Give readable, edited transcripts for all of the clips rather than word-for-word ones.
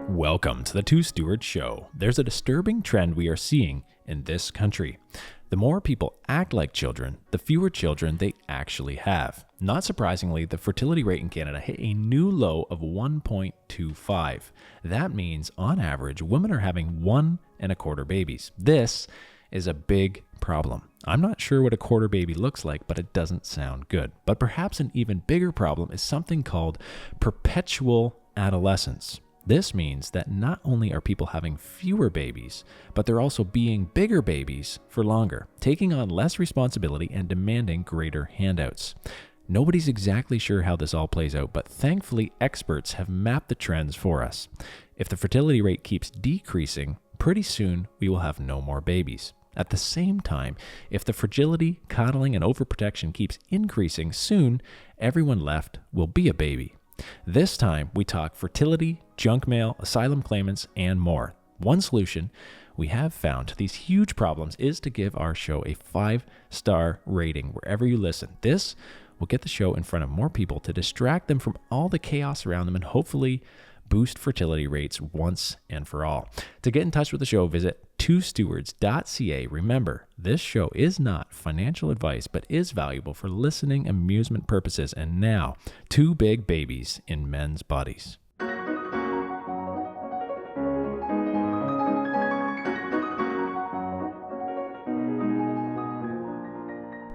Welcome to the Two Stewards Show. There's a disturbing trend we are seeing in this country. The more people act like children, the fewer children they actually have. Not surprisingly, the fertility rate in Canada hit a new low of 1.25. That means, on average, women are having 1.25 babies. This is a big problem. I'm not sure what a quarter baby looks like, but it doesn't sound good. But perhaps an even bigger problem is something called perpetual adolescence. This means that not only are people having fewer babies, but they're also being bigger babies for longer, taking on less responsibility and demanding greater handouts. Nobody's exactly sure how this all plays out, but thankfully experts have mapped the trends for us. If the fertility rate keeps decreasing, pretty soon we will have no more babies. At the same time, if the fragility, coddling, and overprotection keeps increasing, soon everyone left will be a baby. This time, we talk fertility, junk mail, asylum claimants, and more. One solution we have found to these huge problems is to give our show a 5-star rating wherever you listen. This will get the show in front of more people to distract them from all the chaos around them and hopefully boost fertility rates once and for all. To get in touch with the show, visit twostewards.ca. Remember, this show is not financial advice, but is valuable for listening amusement purposes. And now, two big babies in men's bodies.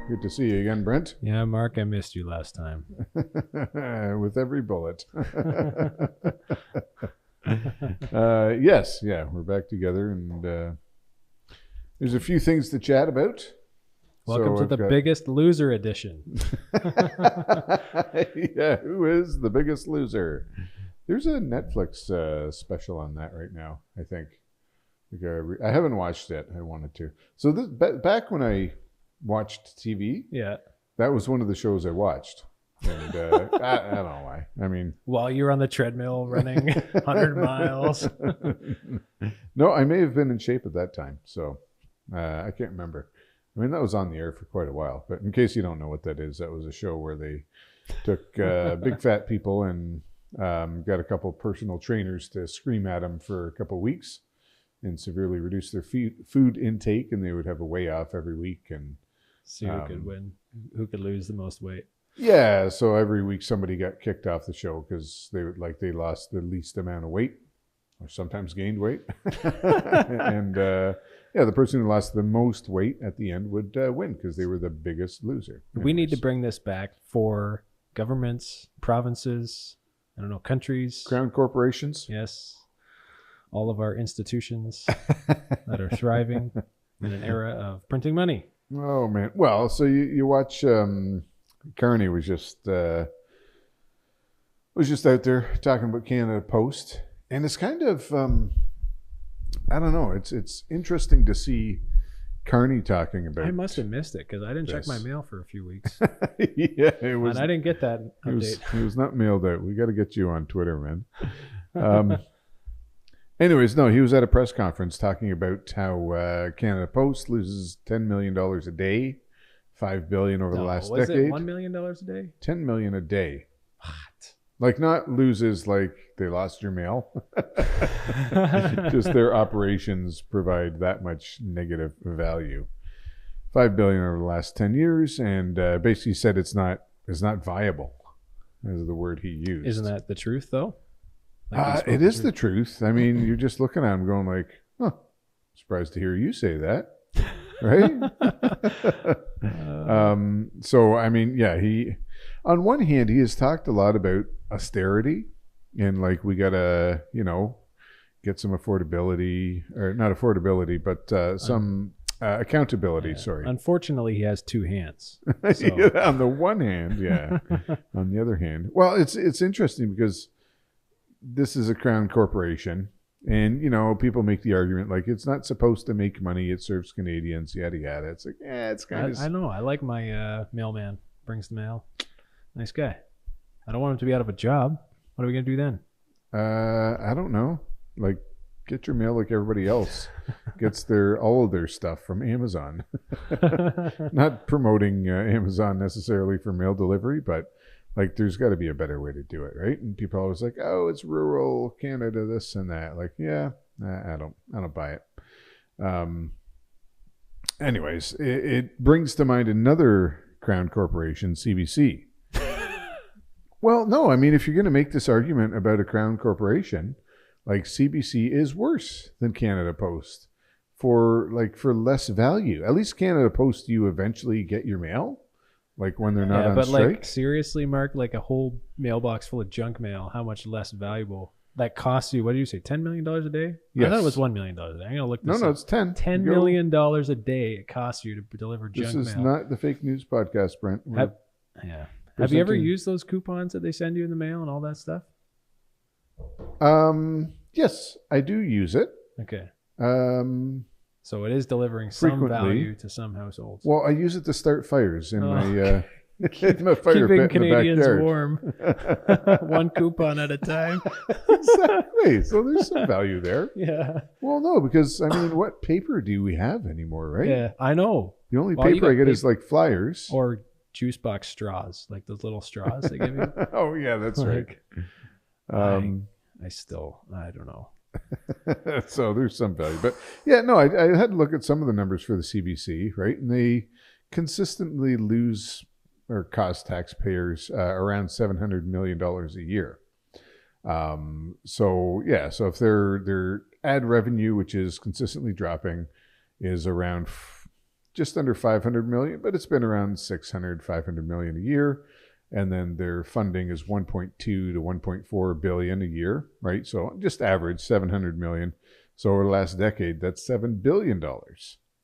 Good to see you again, Brent. Yeah, Mark, I missed you last time. With every bullet. Yes, we're back together, and there's a few things to chat about. Welcome to the Biggest Loser edition. Yeah, who is the biggest loser? There's a Netflix special on that right now, I think. I haven't watched it. I wanted to. So this back when I watched TV. Yeah. That was one of the shows I watched. And I don't know why. I mean, while you're on the treadmill running 100 miles. No, I may have been in shape at that time. So I can't remember. I mean, that was on the air for quite a while. But in case you don't know what that is, that was a show where they took big fat people and got a couple personal trainers to scream at them for a couple weeks and severely reduce their food intake, and they would have a weigh-off every week and see who could win, who could lose the most weight. Yeah, so every week somebody got kicked off the show because they lost the least amount of weight, or sometimes gained weight. And the person who lost the most weight at the end would win because they were the biggest loser. Anyways. We need to bring this back for governments, provinces, countries. Crown corporations. Yes. All of our institutions that are thriving in an era of printing money. Oh, man. Well, so you watch, Carney was just out there talking about Canada Post. And it's kind of, I don't know, it's interesting to see Carney talking about. I must have missed it because I didn't check my mail for a few weeks. Yeah, it was. And I didn't get that update. It was not mailed out. We got to get you on Twitter, man. Anyways, no, he was at a press conference talking about how Canada Post loses $10 million a day, $5 billion over the last decade. Was it $1 million a day? $10 million a day. What? Like not loses like they lost your mail. Just their operations provide that much negative value. $5 billion over the last 10 years, and basically said it's not viable, is the word he used. Isn't that the truth, though? It is the truth. I mean, you're just looking at him going like, surprised to hear you say that. Right? So, I mean, yeah, he, on one hand, he has talked a lot about austerity and like, we got to, get some affordability, or not affordability, but some accountability. Sorry. Unfortunately, he has two hands. So. Yeah, on the one hand, yeah. On the other hand, well, it's interesting because this is a crown corporation, and people make the argument like it's not supposed to make money, it serves Canadians, yada yada. It's like, it's kind of. I know. I like my mailman. Brings the mail. Nice guy. I don't want him to be out of a job. What are we gonna do then? I don't know. Like, get your mail like everybody else gets all of their stuff from Amazon. Not promoting Amazon necessarily for mail delivery, but Like, there's got to be a better way to do it, right? And people are always like, oh, it's rural Canada, this and that. Like, yeah, I don't buy it. Anyways, it brings to mind another Crown Corporation, CBC. Well, no, I mean, if you're going to make this argument about a Crown Corporation, like, CBC is worse than Canada Post for less value. At least Canada Post, you eventually get your mail, like when they're not on strike. Like, seriously, Mark, like a whole mailbox full of junk mail, how much less valuable that costs you? What did you say, $10 million a day? Yes. I thought it was $1 million a day. I'm gonna look this up. No, it's 10. $10 million a day it costs you to deliver junk mail. This is not the fake news podcast, Brent. Have you ever used those coupons that they send you in the mail and all that stuff? Yes, I do use it. Okay. So it is delivering some value to some households. Well, I use it to start fires in my in my fire keeping pit Canadians in the backyard. Warm. One coupon at a time. Exactly. So there's some value there. Yeah. Well, no, because I mean, what paper do we have anymore, right? Yeah, I know. The only paper I get is like flyers or juice box straws, like those little straws they give you. Oh yeah, that's right. I don't know. So there's some value, but yeah, no, I had to look at some of the numbers for the CBC, right? And they consistently lose or cost taxpayers around $700 million a year. So if their ad revenue, which is consistently dropping, is around just under 500 million, but it's been around 500 million a year. And then their funding is 1.2 to 1.4 billion a year, right? So just average 700 million. So over the last decade, that's $7 billion.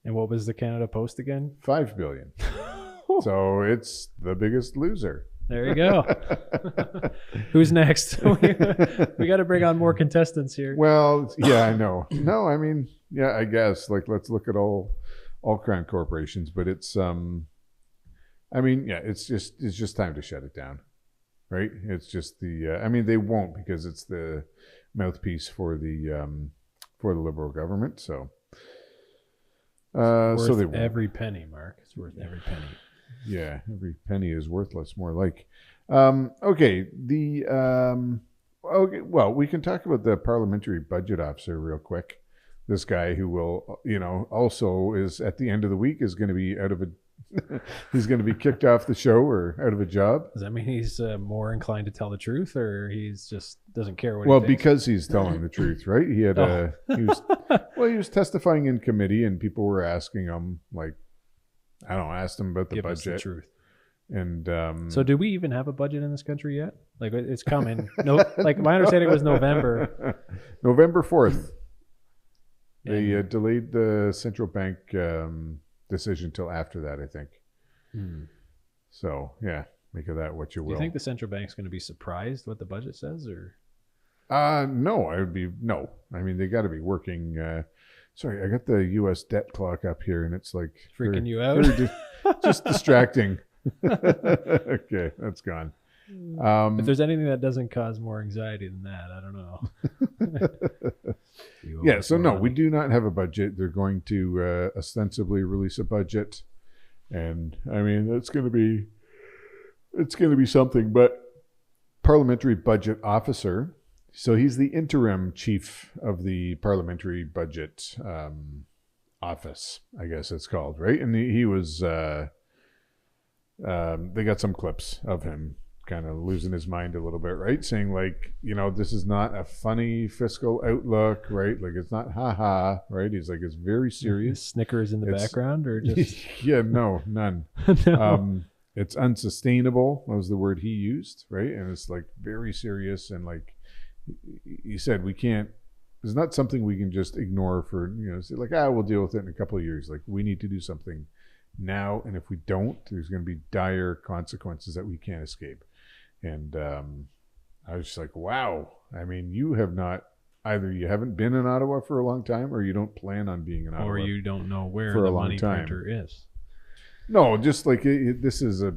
And what was the Canada Post again? 5 billion. So it's the biggest loser. There you go. Who's next? We got to bring on more contestants here. Well, yeah, I know. No, I mean, yeah, I guess like let's look at all Crown corporations, but it's I mean, yeah, it's just time to shut it down, right? It's just I mean, they won't because it's the mouthpiece for the Liberal government. So, so they won't. Every penny, Mark. It's worth every penny. Yeah, every penny is worthless. More like, okay. Okay. Well, we can talk about the parliamentary budget officer real quick. This guy who will, also is at the end of the week is going to be out of a. He's going to be kicked off the show or out of a job. Does that mean he's more inclined to tell the truth, or he's just doesn't care what? Well, he thinks? because he's telling the truth, right? He had he was testifying in committee, and people were asking him asked him about the Give budget. us the truth. And so, do we even have a budget in this country yet? Like, it's coming. No, like my understanding was November. November 4th. They delayed the central bank decision till after that, I think. So yeah, make of that what you will. Do you think the central bank's going to be surprised what the budget says, or? No, no. I mean, they got to be working. Sorry, I got the U.S. debt clock up here, and it's like freaking you out. Just distracting. Okay, that's gone. If there's anything that doesn't cause more anxiety than that, I don't know. Yeah, so no, we do not have a budget. They're going to ostensibly release a budget, and I mean it's going to be something. But parliamentary budget officer, so he's the interim chief of the parliamentary budget office, I guess it's called, right? And he was. They got some clips of him kind of losing his mind a little bit, right? Saying like, this is not a funny fiscal outlook, right? Like it's not haha, right? He's like, it's very serious. Snickers in the background or just? Yeah, no, none. No. It's unsustainable was the word he used, right? And it's like very serious. And like he said, it's not something we can just ignore for, say like, we'll deal with it in a couple of years. Like we need to do something now. And if we don't, there's going to be dire consequences that we can't escape. And I was just like, wow. I mean, you have not, either you haven't been in Ottawa for a long time or you don't plan on being in Ottawa. Or you don't know where the money printer is. No, just like this is a...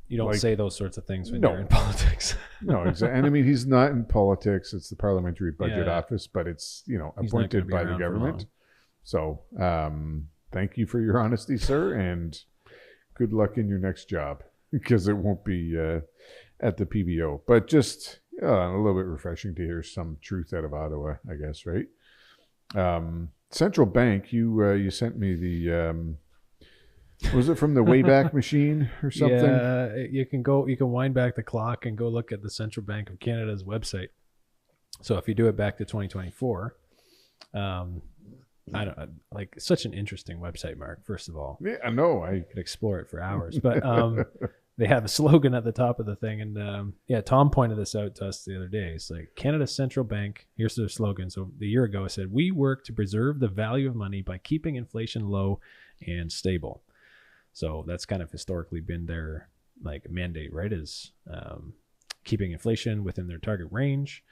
You don't say those sorts of things when you're in politics. No, exactly. And I mean, he's not in politics. It's the parliamentary budget office, but it's, appointed by the government. So thank you for your honesty, sir. And good luck in your next job because it won't be at the PBO. But just a little bit refreshing to hear some truth out of Ottawa, I guess, right? Central Bank, you sent me the was it from the Wayback Machine or something? Yeah, you can wind back the clock and go look at the Central Bank of Canada's website. So if you do it back to 2024, I don't like such an interesting website, Mark. First of all, Yeah, I know. I could explore it for hours, but they have a slogan at the top of the thing, and Tom pointed this out to us the other day. It's like Canada's Central Bank. Here's their slogan. So a year ago, it said, "We work to preserve the value of money by keeping inflation low and stable." So that's kind of historically been their like mandate, right? Is keeping inflation within their target range.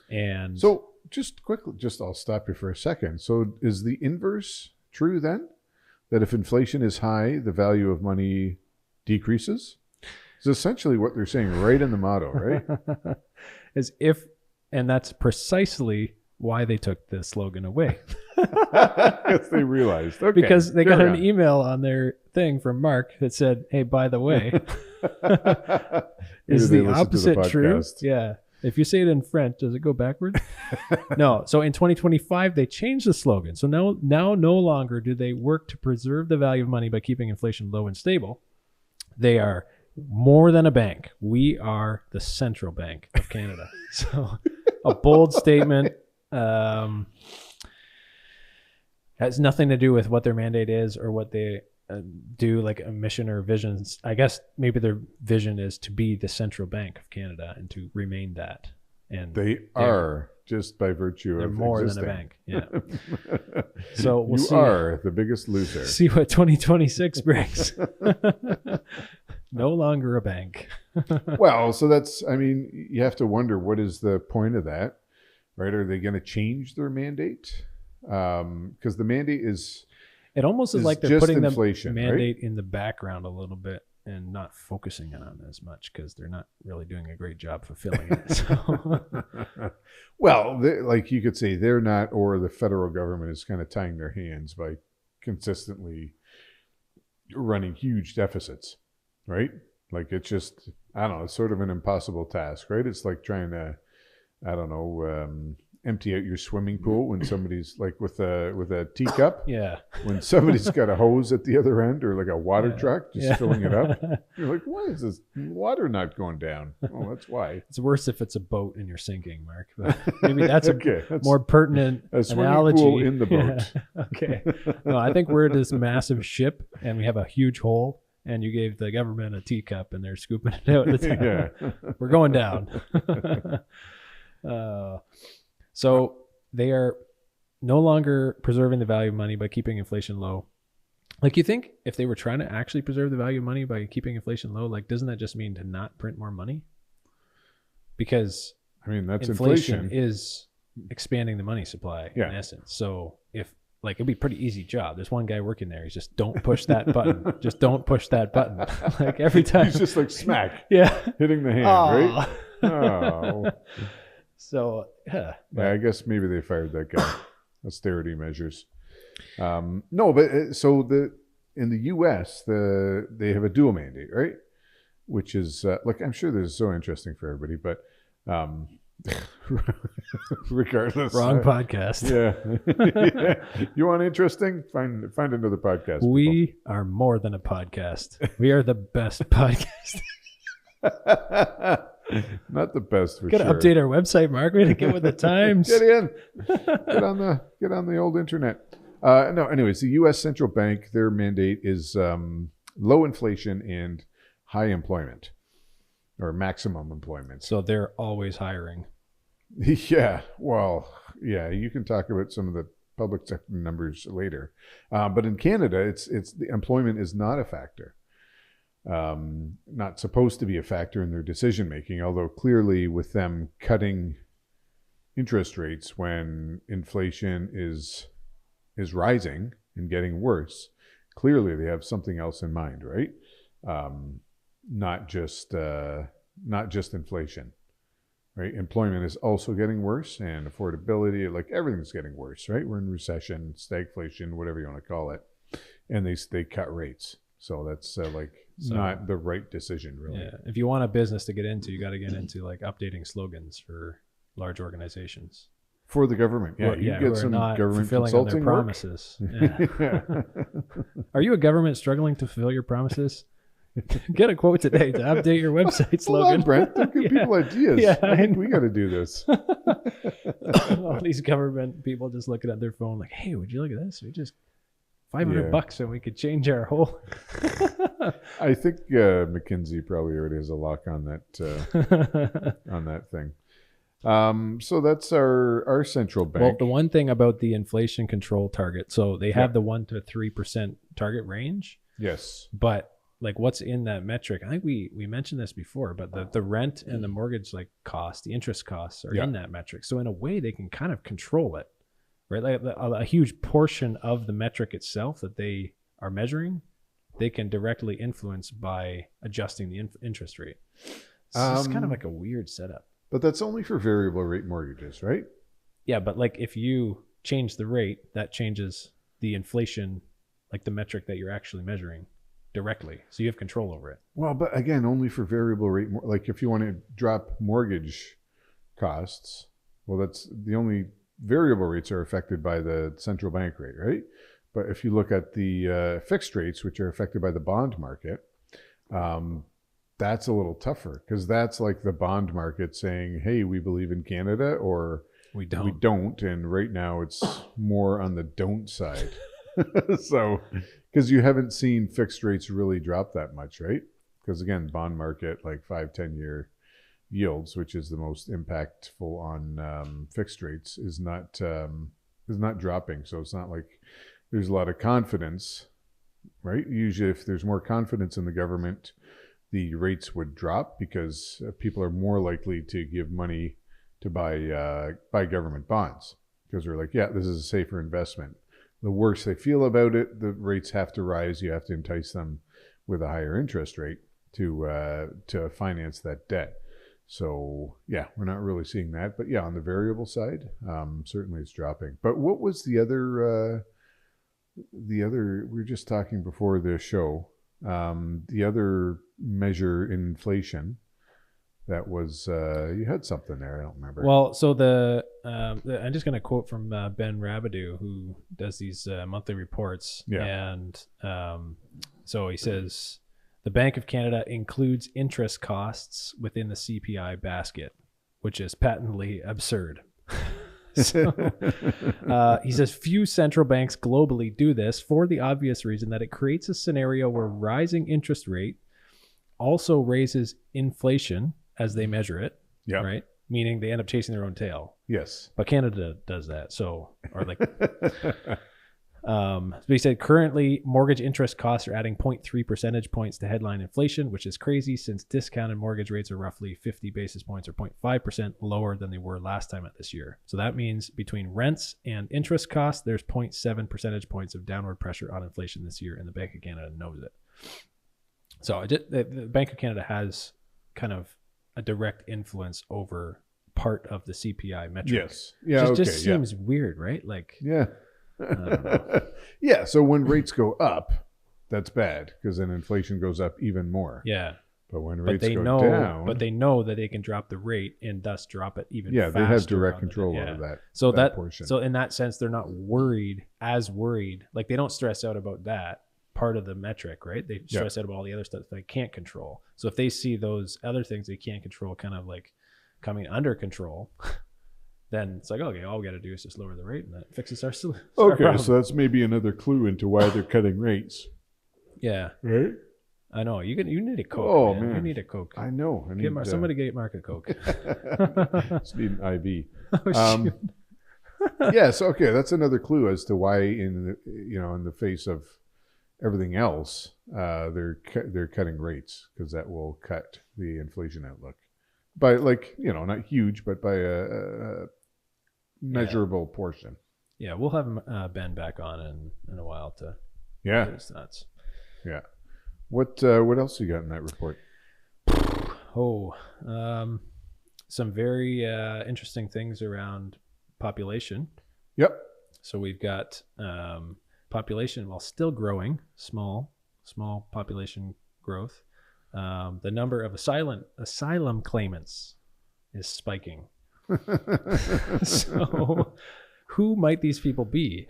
And so just quickly, I'll stop you for a second. So is the inverse true then? That if inflation is high, the value of money decreases? It's essentially what they're saying right in the motto, right? And that's precisely why they took the slogan away. Because they realized. Okay, because they got an email on their thing from Mark that said, "Hey, by the way, is the opposite true?" Yeah. If you say it in French, does it go backwards? No. So in 2025, they changed the slogan. So now no longer do they work to preserve the value of money by keeping inflation low and stable. They are more than a bank. We are the Central Bank of Canada. So a bold statement. Has nothing to do with what their mandate is or what they do, like a mission or visions. I guess maybe their vision is to be the Central Bank of Canada and to remain that. And they are just by virtue they're of more existing. than a bank. Yeah. So we'll see. You are the biggest loser. See what 2026 brings. No longer a bank. Well, so that's, I mean, you have to wonder, what is the point of that, right? Are they going to change their mandate? Because the mandate is... It almost is like they're putting the mandate right? in the background a little bit and not focusing on it as much because they're not really doing a great job fulfilling it. So. Well, like you could say they're not, or the federal government is kind of tying their hands by consistently running huge deficits, right? Like it's just, I don't know, it's sort of an impossible task, right? It's like trying to, I don't know, empty out your swimming pool when somebody's like with a teacup. Yeah. When somebody's got a hose at the other end or like a water truck just filling it up. You're like, why is this water not going down? Oh, that's why. It's worse if it's a boat and you're sinking, Mark. But maybe that's that's more pertinent a swimming analogy. Pool in the boat. Yeah. Okay. No, I think we're this massive ship and we have a huge hole and you gave the government a teacup and they're scooping it out. Yeah. We're going down. So they are no longer preserving the value of money by keeping inflation low. Like, you think if they were trying to actually preserve the value of money by keeping inflation low, like, doesn't that just mean to not print more money? Because I mean, that's inflation is expanding the money supply in essence. So if like, it'd be a pretty easy job. There's one guy working there. He's just, don't push that button. Just don't push that button. Like every time. He's just like smack. Yeah. Hitting the hand, right? Oh. So, yeah. I guess maybe they fired that guy. Austerity measures. No, but so in the U.S., they have a dual mandate, right? Which is, like, I'm sure this is so interesting for everybody, but regardless. Wrong podcast. Yeah. You want interesting? Find another podcast. We are more than a podcast. We are the best podcast. Not the best for sure. Gotta update our website, Mark. We gotta get with the times. Get in. Get on the old internet. No, anyways, the U.S. Central Bank, their mandate is low inflation and high employment, or maximum employment. So they're always hiring. Yeah. Well, yeah. You can talk about some of the public sector numbers later, but in Canada, it's the employment is not a factor. Not supposed to be a factor in their decision making, although clearly with them cutting interest rates when inflation is rising and getting worse, clearly they have something else in mind, right? Not just inflation, right? Employment is also getting worse, and affordability, like everything's getting worse, right? We're in recession, stagflation, whatever you want to call it, and they cut rates. So that's So, not the right decision, really. Yeah. If you want a business to get into, you got to get into like updating slogans for large organizations. For the government, yeah. You who get some are not government fulfilling on their consulting work. promises. Yeah. Are you a government struggling to fulfill your promises? Get a quote today to update your website slogan. Hold on, Brent. Don't give people ideas. Yeah, I think we got to do this. All these government people just looking at their phone like, hey, would you look at this? We just $500 and we could change our whole. I think McKinsey probably already has a lock on that thing. So that's our central bank. Well, the one thing about the inflation control target, so they have the 1 to 3% target range. Yes. But like what's in that metric? I think we mentioned this before, but the rent and the mortgage cost, the interest costs are in that metric. So in a way they can kind of control it, right? Like a huge portion of the metric itself that they are measuring, they can directly influence by adjusting the interest rate. So it's kind of like a weird setup. But that's only for variable rate mortgages, right? Yeah, but like if you change the rate, that changes the inflation, like the metric that you're actually measuring directly. So you have control over it. Well, but again, only for variable rate. Like if you want to drop mortgage costs, well, that's the only variable rates are affected by the central bank rate, right? But if you look at the fixed rates, which are affected by the bond market, that's a little tougher because that's like the bond market saying, hey, we believe in Canada or we don't. We don't. And right now it's more on the don't side. So, because you haven't seen fixed rates really drop that much, right? Because again, bond market, like 5-10 year yields, which is the most impactful on fixed rates, is not dropping. So it's not like there's a lot of confidence, right? Usually if there's more confidence in the government, the rates would drop because people are more likely to give money to buy government bonds because they're like, yeah, this is a safer investment. The worse they feel about it, the rates have to rise. You have to entice them with a higher interest rate to finance that debt. So yeah, we're not really seeing that. But yeah, on the variable side, certainly it's dropping. But what was the other? We were just talking before the show. The other measure in inflation that was you had something there. I don't remember. Well, so I'm just going to quote from Ben Rabideau, who does these monthly reports. Yeah. And so he says the Bank of Canada includes interest costs within the CPI basket, which is patently absurd. So, he says few central banks globally do this for the obvious reason that it creates a scenario where rising interest rate also raises inflation as they measure it, right? Meaning they end up chasing their own tail. Yes. But Canada does that. So, or like, so he said currently mortgage interest costs are adding 0.3 percentage points to headline inflation, which is crazy since discounted mortgage rates are roughly 50 basis points or 0.5% lower than they were last time at this year. So that means between rents and interest costs, there's 0.7 percentage points of downward pressure on inflation this year, and the Bank of Canada knows it. So the Bank of Canada has kind of a direct influence over part of the CPI metric. Yes. Yeah. It just seems weird, right? Like, yeah. I don't know. Yeah. So when rates go up, that's bad because then inflation goes up even more. Yeah. But when rates go down, but they know that they can drop the rate and thus drop it even faster. Yeah, they have direct control over that. So that portion. So in that sense, they're not worried. Like they don't stress out about that part of the metric, right? They stress out about all the other stuff they can't control. So if they see those other things they can't control kind of like coming under control, then it's like, okay, all we got to do is just lower the rate and that fixes our problem. So that's maybe another clue into why they're cutting rates. Yeah. Right? I know. You need a Coke. Oh, man. You need a Coke. I know. Somebody get Mark a Coke. Just need an IV. Oh, shoot. Yes. Okay. That's another clue as to why in the face of everything else, they're cutting rates because that will cut the inflation outlook by not huge, but by a measurable portion. Yeah, we'll have Ben back on in a while to get his thoughts. Yeah. What else you got in that report? Some very interesting things around population. Yep. So we've got population, while still growing, small population growth. The number of asylum claimants is spiking. So who might these people be?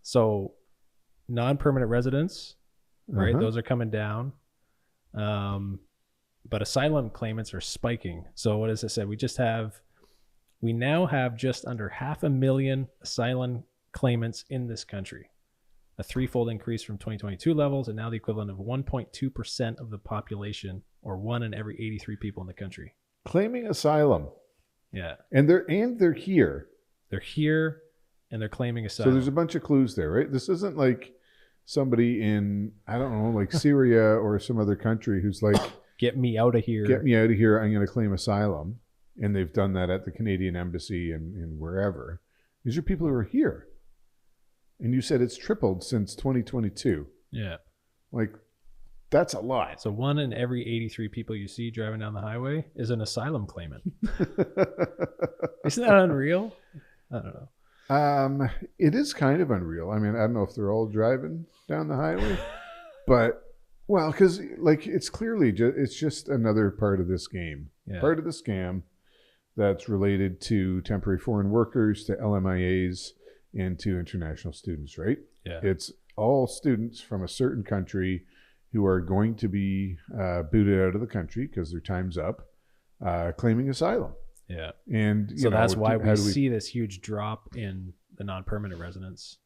So non-permanent residents, right? Those are coming down. But asylum claimants are spiking. So what does it say? We now have just under 500,000 asylum claimants in this country, a threefold increase from 2022 levels, and now the equivalent of 1.2% of the population, or 1 in every 83 people in the country. Claiming asylum. Yeah. And they're here. They're here and they're claiming asylum. So there's a bunch of clues there, right? This isn't like somebody in, I don't know, like Syria or some other country who's like, get me out of here. Get me out of here. I'm going to claim asylum. And they've done that at the Canadian Embassy and wherever. These are people who are here. And you said it's tripled since 2022. Yeah. Like, that's a lot. So 1 in every 83 people you see driving down the highway is an asylum claimant. Isn't that unreal? I don't know. It is kind of unreal. I mean, I don't know if they're all driving down the highway, but, well, because, like, it's clearly it's just another part of this game. Yeah. Part of the scam that's related to temporary foreign workers, to LMIAs, and to international students, right? Yeah. It's all students from a certain country who are going to be booted out of the country because their time's up, claiming asylum. Yeah. And so that's why we see this huge drop in the non-permanent residents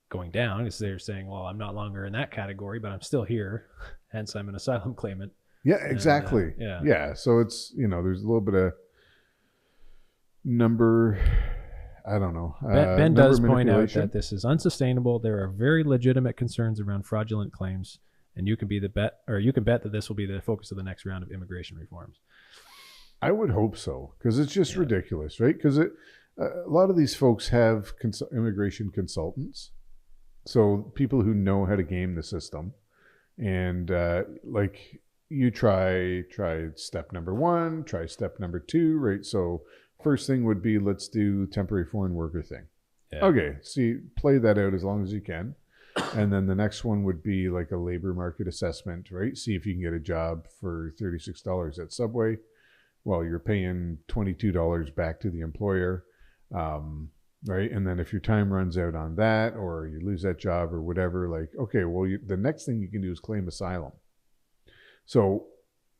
going down, because they're saying, well, I'm not longer in that category, but I'm still here. Hence, I'm an asylum claimant. Yeah, exactly. And, yeah. So it's, there's a little bit of number, I don't know. Ben does point out that this is unsustainable. There are very legitimate concerns around fraudulent claims, and you can bet that this will be the focus of the next round of immigration reforms. I would hope so, because it's just ridiculous, right? Because a lot of these folks have immigration consultants, so people who know how to game the system, and like you try step number 1, try step number 2, right? So first thing would be, let's do temporary foreign worker thing. Yeah. Okay, see, play that out as long as you can. And then the next one would be like a labor market assessment, right? See if you can get a job for $36 at Subway. Well, you're paying $22 back to the employer, right? And then if your time runs out on that, or you lose that job or whatever, like, okay, well, the next thing you can do is claim asylum. So,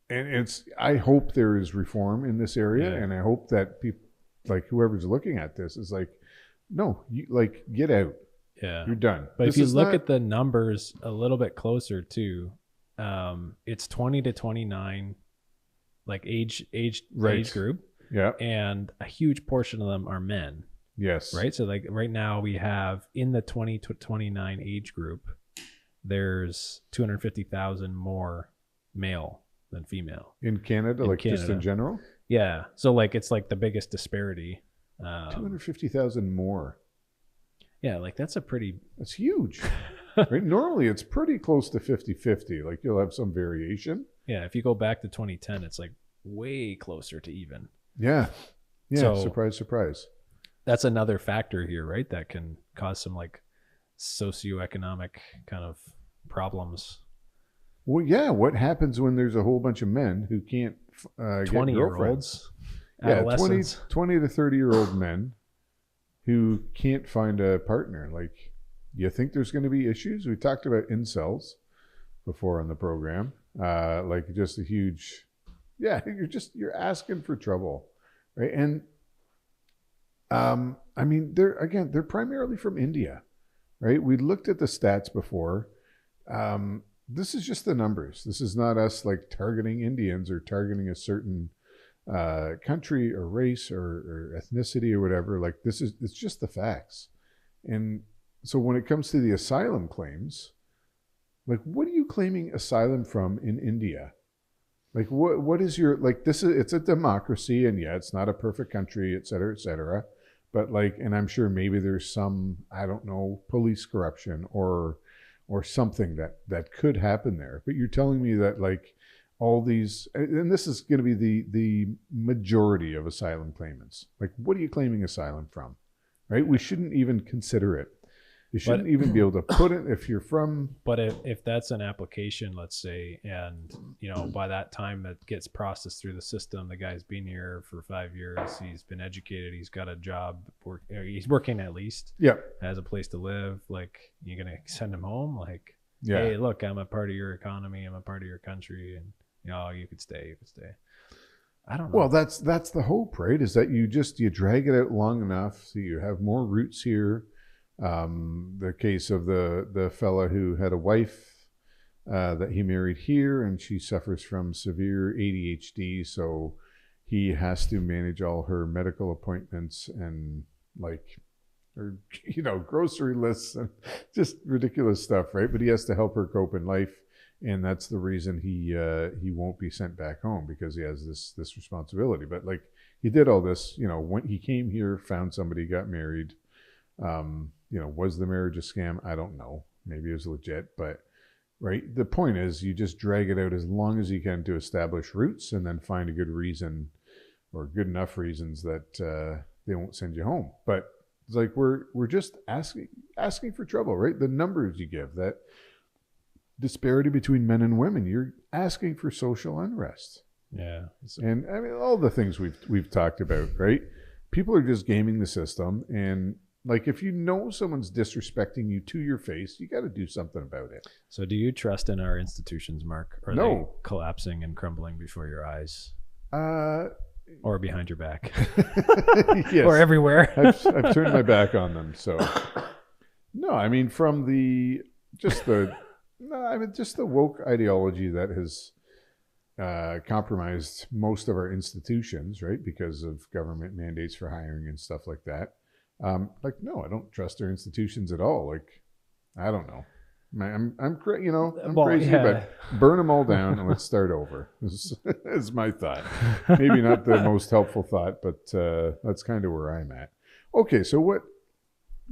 and I hope there is reform in this area, and I hope that people, like whoever's looking at this, is like, no, you get out. Yeah, you're done. But if you look at the numbers a little bit closer too, it's 20 to 29, like age group. Yeah, and a huge portion of them are men. Yes. Right. So like right now we have in the 20 to 29 age group, there's 250,000 more male than female in Canada, just in general. Yeah. So like it's like the biggest disparity. 250,000 more. Yeah, like that's huge. Right? Normally it's pretty close to 50-50. Like you'll have some variation. Yeah, if you go back to 2010, it's like way closer to even. Yeah. Yeah, so, surprise. That's another factor here, right? That can cause some like socioeconomic kind of problems. Well, yeah, what happens when there's a whole bunch of men who can't 20-year-olds, adolescents. 20 to 30-year-old men who can't find a partner? Like, you think there's going to be issues? We talked about incels before on the program. Like just a huge, you're asking for trouble, right? And I mean, they're primarily from India, right? We looked at the stats before. This is just the numbers. This is not us like targeting Indians or targeting a certain country or race or ethnicity or whatever. Like it's just the facts. And so when it comes to the asylum claims, like, what are you claiming asylum from in India? Like, what is your, like, it's a democracy, and it's not a perfect country, et cetera, but like, and I'm sure maybe there's some, I don't know, police corruption or something that could happen there. But you're telling me that like all these, and this is going to be the majority of asylum claimants. Like, what are you claiming asylum from? Right? We shouldn't even consider it. You shouldn't even be able to put it if you're from. But if that's an application, let's say, and by that time that gets processed through the system, the guy's been here for 5 years, he's been educated, he's got a job, he's working at least, has a place to live. Like, you're gonna send him home? Like, hey, look, I'm a part of your economy, I'm a part of your country, and you could stay. I don't know. Well, that's the hope, right? Is that you drag it out long enough so you have more roots here. The case of the fella who had a wife that he married here, and she suffers from severe ADHD, so he has to manage all her medical appointments and or grocery lists and just ridiculous stuff, right? But he has to help her cope in life, and that's the reason he won't be sent back home, because he has this responsibility. But like, he did all this, when he came here, found somebody, got married. Was the marriage a scam? I don't know. Maybe it was legit, but right. The point is, you just drag it out as long as you can to establish roots, and then find a good reason, or good enough reasons, that they won't send you home. But it's like, we're just asking for trouble, right? The numbers you give, that disparity between men and women, you're asking for social unrest. Yeah. And I mean, all the things we've talked about, right? People are just gaming the system, and like, if someone's disrespecting you to your face, you got to do something about it. So do you trust in our institutions, Mark? Or are they collapsing and crumbling before your eyes? Or behind your back? Yes. Or everywhere? I've turned my back on them. So, no, I mean, from just the woke ideology that has compromised most of our institutions, right? Because of government mandates for hiring and stuff like that. No, I don't trust our institutions at all. Like, I don't know. I'm crazy, but burn them all down and let's start over. Is my thought. Maybe not the most helpful thought, but that's kind of where I'm at. Okay, so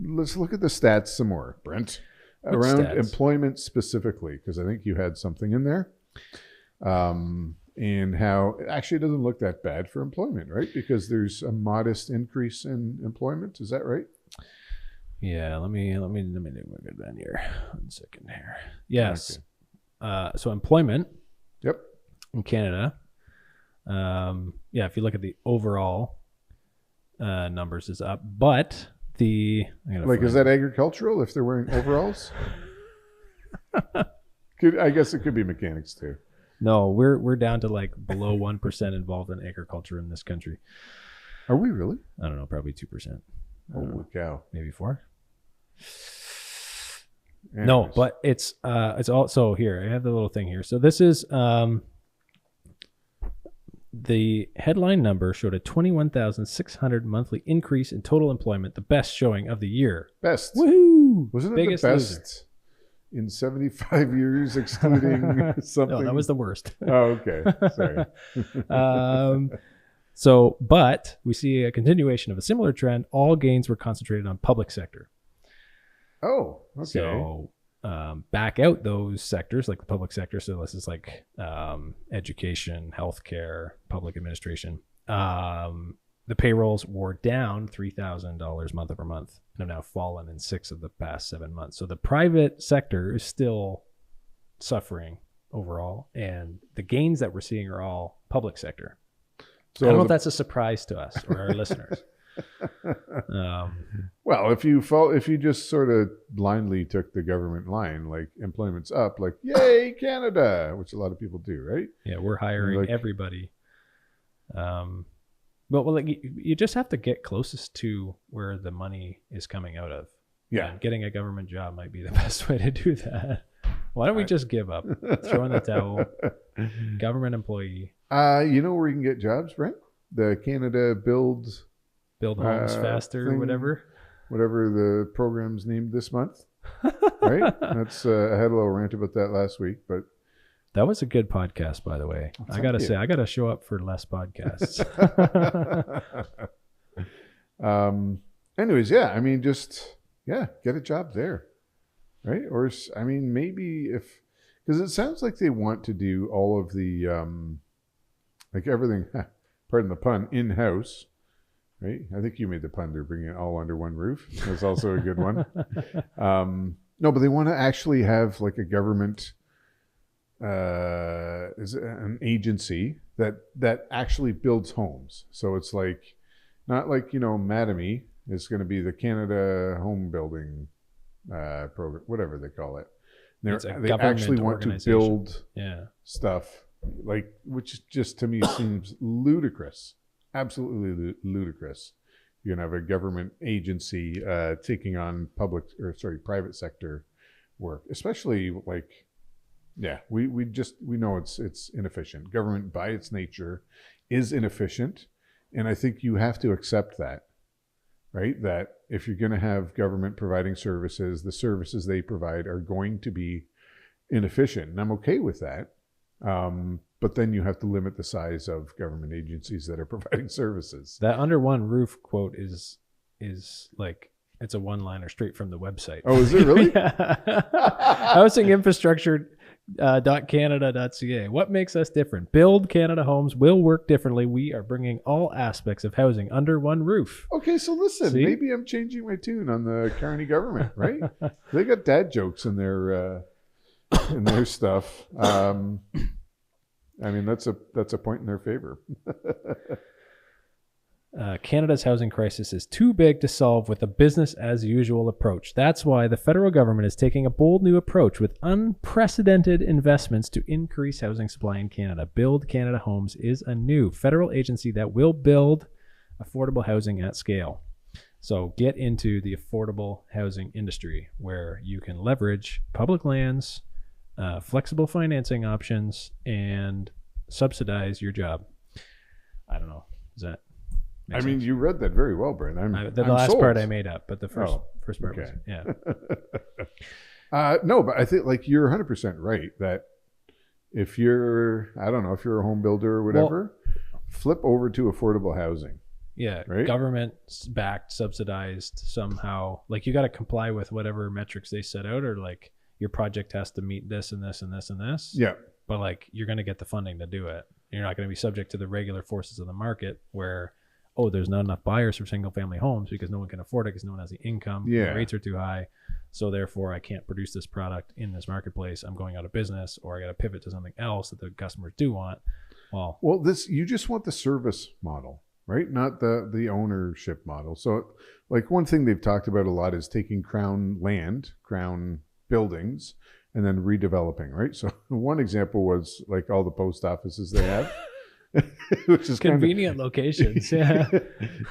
let's look at the stats some more, Brent, around employment specifically, because I think you had something in there. And how actually it doesn't look that bad for employment, right? Because there's a modest increase in employment. Is that right? Yeah, let me do a good one here. 1 second here. Yes. Okay. So employment. Yep. In Canada. If you look at the overall numbers, is up, but is that agricultural if they're wearing overalls? I guess it could be mechanics too. No, we're down to like below 1% involved in agriculture in this country. Are we really? I don't know, probably 2%. Holy cow. Maybe 4%. Anyways. No, but it's also here. I have the little thing here. So this is the headline number showed a 21,600 monthly increase in total employment, the best showing of the year. Best. Woohoo! Wasn't it the best? Loser. In 75 years, excluding something? No, that was the worst. Oh, okay. Sorry. But we see a continuation of a similar trend. All gains were concentrated on public sector. Oh, okay. So back out those sectors, like the public sector. So this is like education, healthcare, public administration. The payrolls were down $3,000 month over month and have now fallen in 6 of the past 7 months. So the private sector is still suffering overall, and the gains that we're seeing are all public sector. So I don't know if that's a surprise to us or our listeners. Well, if you just sort of blindly took the government line, like employment's up, like yay Canada, which a lot of people do, right? Yeah, we're hiring everybody. But like, you just have to get closest to where the money is coming out of. Yeah. And getting a government job might be the best way to do that. Why don't we just give up? Throw in the towel. Government employee. You know where you can get jobs, Brent? The Canada Build Homes Faster, thing, whatever the program's named this month. Right? That's I had a little rant about that last week, but that was a good podcast, by the way. I gotta say, I gotta show up for less podcasts. Anyways, yeah, I mean, get a job there, right? Or I mean, maybe because it sounds like they want to do all of the like everything, pardon the pun, in-house, right? I think you made the pun there, bringing it all under one roof. That's also a good one. No, but they want to actually have like a government, is an agency that actually builds homes. So it's like, not like, Mattamy is going to be the Canada Home Building program, whatever they call it. They actually want to build stuff, like, which just to me seems ludicrous, absolutely ludicrous. You're gonna have a government agency taking on private sector work, especially like, we know it's inefficient. Government by its nature is inefficient, and I think you have to accept that. Right? That if you're going to have government providing services, the services they provide are going to be inefficient. And I'm okay with that. But then you have to limit the size of government agencies that are providing services. That under one roof quote is like, it's a one-liner straight from the website. Oh, is it really? Housing infrastructure .canada.ca. What makes us different? Build Canada Homes will work differently. We are bringing all aspects of housing under one roof. Okay, so listen, See? Maybe I'm changing my tune on the Carney government, right? They got dad jokes in their stuff. I mean, that's a point in their favor. Canada's housing crisis is too big to solve with a business-as-usual approach. That's why the federal government is taking a bold new approach with unprecedented investments to increase housing supply in Canada. Build Canada Homes is a new federal agency that will build affordable housing at scale. So get into the affordable housing industry where you can leverage public lands, flexible financing options, and subsidize your job. I don't know. Is that... I mean, you read that very well, Brent. The last sold. Part I made up, but the first part okay. was, no, but I think like you're 100% right that if you're a home builder or whatever, flip over to affordable housing. Yeah, right? Government backed, subsidized somehow. Like you got to comply with whatever metrics they set out, or like your project has to meet this and this and this and this. Yeah. But like you're going to get the funding to do it. You're not going to be subject to the regular forces of the market where, there's not enough buyers for single family homes because no one can afford it because no one has the income. Yeah. The rates are too high. So therefore I can't produce this product in this marketplace. I'm going out of business, or I got to pivot to something else that the customers do want. Well, you just want the service model, right? Not the ownership model. So like one thing they've talked about a lot is taking crown buildings and then redeveloping, right? So one example was like all the post offices they have. Which is convenient locations. Yeah.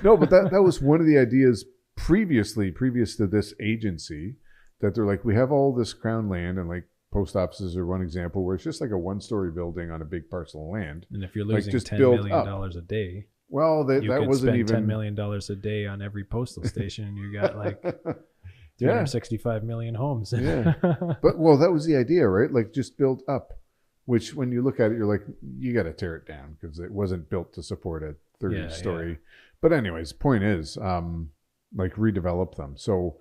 No, but that was one of the ideas previous to this agency, that they're like, we have all this crown land, and like post offices are one example where it's just like a one-story building on a big parcel of land. And if you're losing like $10 million a day, well, that wasn't even $10 million a day on every postal station, and you got like 365 million homes. Yeah. But that was the idea, right? Like just build up. Which, when you look at it, you're like, you got to tear it down because it wasn't built to support a 30-story. Yeah. But anyways, point is, like redevelop them. So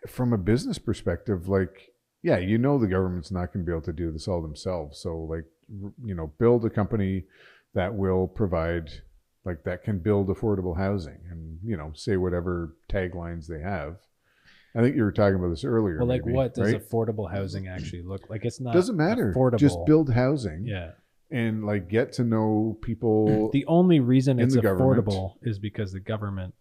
from a business perspective, like, the government's not going to be able to do this all themselves. So like, build a company that will provide, like, that can build affordable housing and, say whatever taglines they have. I think you were talking about this earlier. Well, like, maybe, what does right? affordable housing actually look like? It's not doesn't matter. Affordable. Just build housing. Yeah. And like get to know people. The only reason it's affordable is because the government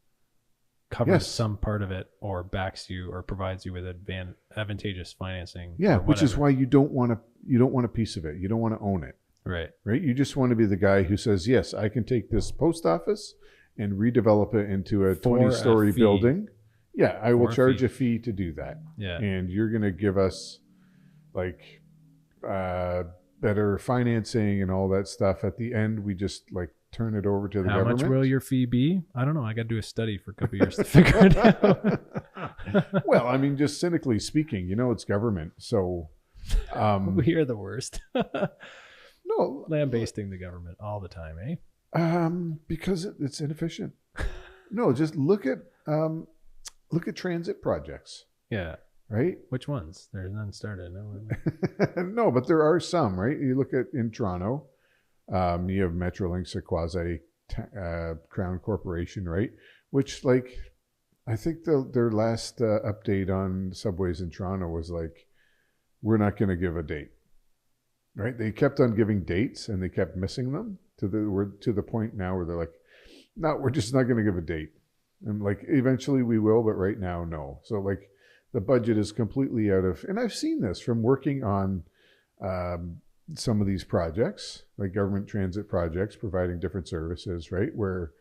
covers some part of it, or backs you, or provides you with advantageous financing. Yeah, which is why you don't want a piece of it. You don't want to own it. Right. Right. You just want to be the guy who says, yes, I can take this post office and redevelop it into a 20-story building. Yeah, I will charge a fee to do that. Yeah. And you're going to give us like better financing and all that stuff. At the end, we just like turn it over to the government. How much will your fee be? I don't know. I got to do a study for a couple of years to figure it out. Well, I mean, just cynically speaking, it's government. So we are the worst. No. Lambasting the government all the time, eh? Because it's inefficient. No, just look at transit projects. Yeah. Right? Which ones? There's none started. No, no, but there are some, right? You look at in Toronto, you have Metrolinx, a quasi Crown Corporation, right? Which, like, I think their last update on subways in Toronto was like, we're not going to give a date, right? They kept on giving dates and they kept missing them to the point now where they're like, no, we're just not going to give a date. And like, eventually we will, but right now, no. So like the budget is completely out of, and I've seen this from working on some of these projects, like government transit projects, providing different services, right? Where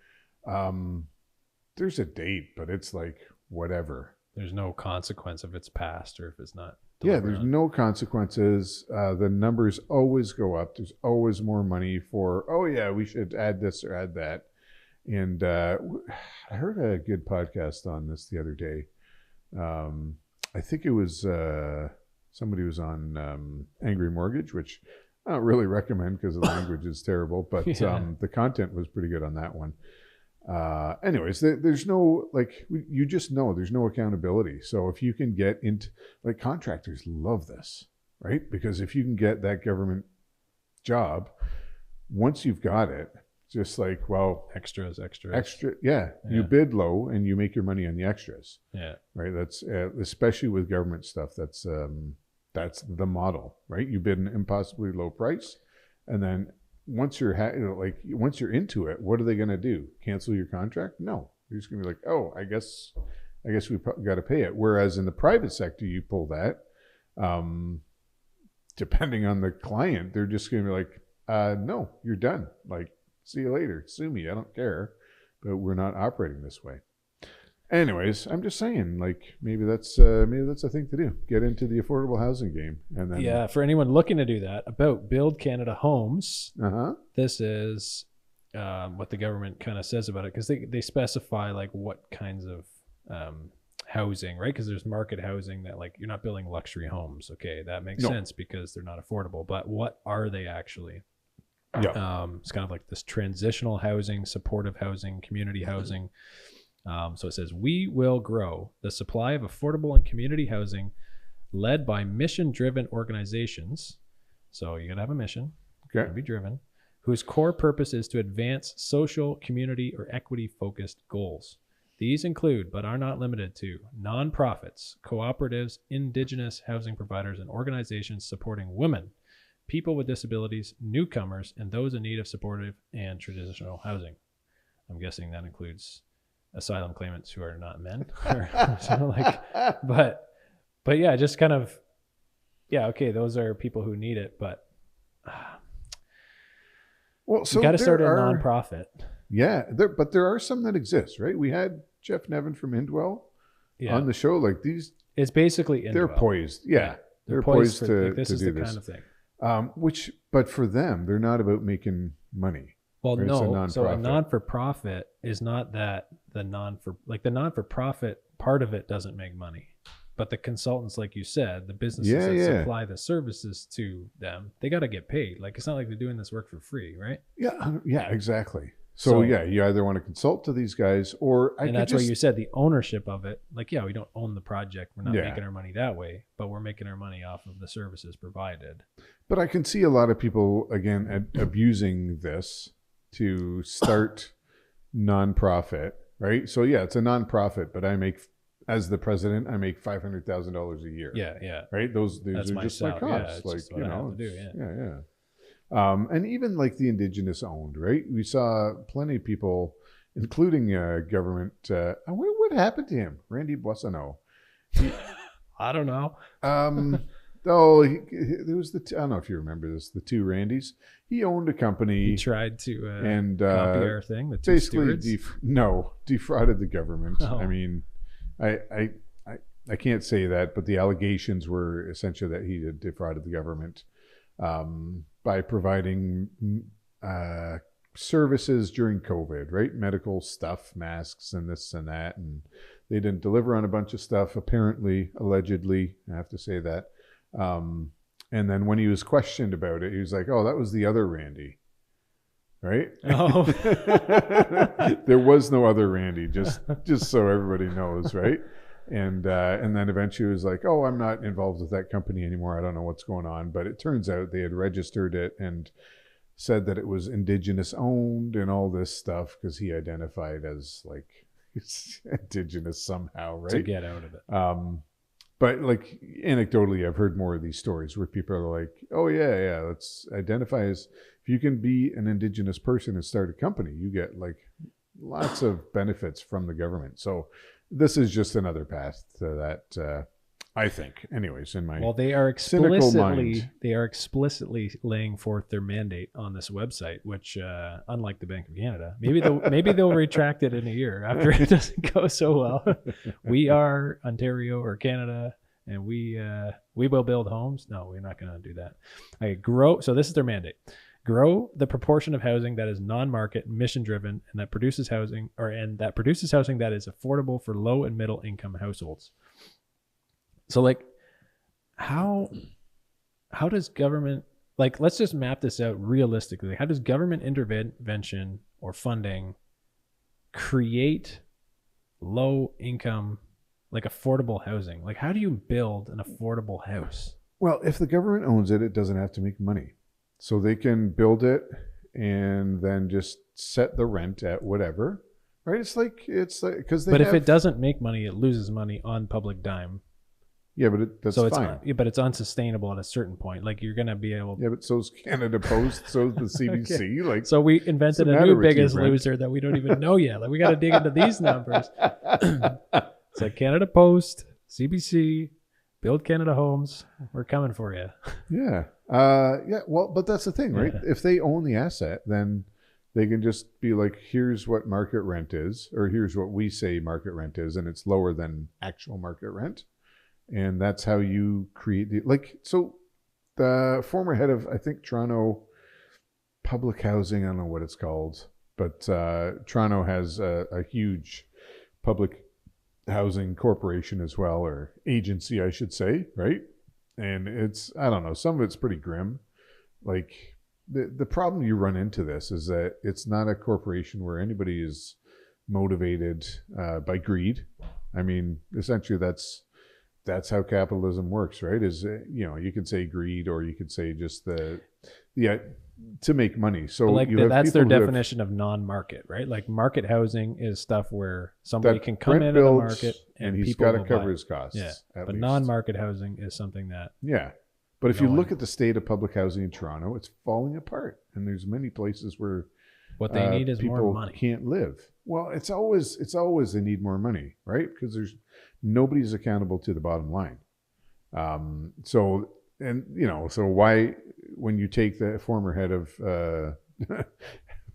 there's a date, but it's like whatever. There's no consequence if it's passed or if it's not. Yeah, there's no consequences. The numbers always go up. There's always more money for, oh yeah, we should add this or add that. And I heard a good podcast on this the other day. I think it was somebody was on Angry Mortgage, which I don't really recommend because the language is terrible, but the content was pretty good on that one. Anyways, there's no, like, you just know there's no accountability. So if you can get into, like, contractors love this, right? Because if you can get that government job, once you've got it, just like, well, extra, yeah. You bid low and you make your money on the extras. Yeah. Right. That's especially with government stuff. That's the model, right? You bid an impossibly low price, and then once you're once you're into it, what are they going to do? Cancel your contract? No, you're just going to be like, oh, I guess we got to pay it. Whereas in the private sector, you pull that, depending on the client, they're just going to be like, no, you're done. Like, see you later. Sue me. I don't care. But we're not operating this way. Anyways, I'm just saying, like, maybe that's a thing to do. Get into the affordable housing game, and then for anyone looking to do that, about Build Canada Homes. This is what the government kind of says about it, because they specify like what kinds of housing, right? Because there's market housing that, like, you're not building luxury homes. Okay, that makes sense because they're not affordable. But what are they actually? Yeah. It's kind of like this transitional housing, supportive housing, community housing. So it says, we will grow the supply of affordable and community housing led by mission-driven organizations. So you got to have a mission, got to be driven, whose core purpose is to advance social, community, or equity-focused goals. These include, but are not limited to, nonprofits, cooperatives, indigenous housing providers, and organizations supporting women, people with disabilities, newcomers, and those in need of supportive and traditional housing. I'm guessing that includes asylum claimants who are not men, but yeah, just kind of, okay, those are people who need it, but well, so you got to start a nonprofit. Yeah, but there are some that exist, right? We had Jeff Nevin from Indwell on the show. Like, these, it's basically Indwell. They're poised. Yeah, they're poised to like, this to is do the this kind of thing. But for them, they're not about making money. Well, right? no. So a non-for-profit is not that the non-for-profit part of it doesn't make money, but the consultants, like you said, the businesses that supply the services to them, they got to get paid. Like, it's not like they're doing this work for free, right? Yeah, exactly. So you either want to consult to these guys, or that's why you said the ownership of it. Like, we don't own the project. We're not making our money that way, but we're making our money off of the services provided. But I can see a lot of people, again, abusing this to start nonprofit, right? So it's a nonprofit, but I make, as the president, I make $500,000 a year. Yeah. Right? Those are just my costs. Like, what I have to do, and even like the indigenous owned, right? We saw plenty of people, including government. What happened to him? Randy Boissonneau. I don't know. There was I don't know if you remember this, the two Randys. He owned a company. He tried to copy our thing, the two basically defrauded the government. Oh. I mean, I can't say that, but the allegations were essentially that he had defrauded the government by providing services during COVID, right? Medical stuff, masks and this and that. And they didn't deliver on a bunch of stuff, apparently, allegedly. I have to say that. And then when he was questioned about it, he was like, oh, that was the other Randy. Right? Oh. There was no other Randy, just so everybody knows, right? And then eventually he was like, oh, I'm not involved with that company anymore. I don't know what's going on. But it turns out they had registered it and said that it was indigenous owned and all this stuff because he identified as like indigenous somehow, right? To get out of it. But like anecdotally, I've heard more of these stories where people are like, oh yeah, let's identify as, if you can be an indigenous person and start a company, you get like lots of benefits from the government. So this is just another path to that, I think. Anyways, in my they are cynical mind. explicitly laying forth their mandate on this website, which, unlike the Bank of Canada, maybe they'll retract it in a year after it doesn't go so well. We are Ontario or Canada, and we will build homes. No, we're not going to do that. So this is their mandate. Grow the proportion of housing that is non-market, mission-driven, and that produces housing that is affordable for low and middle income households. So like, how does government, like, let's just map this out realistically. How does government intervention or funding create low income, like affordable housing? Like, how do you build an affordable house? Well, if the government owns it, it doesn't have to make money. So they can build it and then just set the rent at whatever, right? It's like, because they if it doesn't make money, it loses money on public dime. Yeah, but that's fine. But it's unsustainable at a certain point. Like, you're going to be able. Yeah, but so's Canada Post, so's the CBC. Okay. Like, so we invented a new biggest loser that we don't even know yet. Like, we got to dig into these numbers. It's like Canada Post, CBC, Build Canada Homes. We're coming for you. Yeah. Well, but that's the thing, right? Yeah. If they own the asset, then they can just be like, here's what market rent is, or here's what we say market rent is, and it's lower than actual market rent. And that's how you create so the former head of, I think, Toronto Public Housing, I don't know what it's called, but Toronto has a huge public housing corporation as well, or agency, I should say, right? And it's, I don't know, some of it's pretty grim. Like, the problem you run into this is that it's not a corporation where anybody is motivated by greed. I mean, essentially that's how capitalism works, right? Is, you could say greed, or you could say just to make money. So that's their definition of non-market, right? Like, market housing is stuff where somebody can come into the market and he's got to cover his costs. Yeah, but non-market housing is something that. Yeah, but if you look at the state of public housing in Toronto, it's falling apart, and there's many places where what they need is more money. People can't live. Well, it's always they need more money, right? Because nobody's accountable to the bottom line. So why, when you take the former head of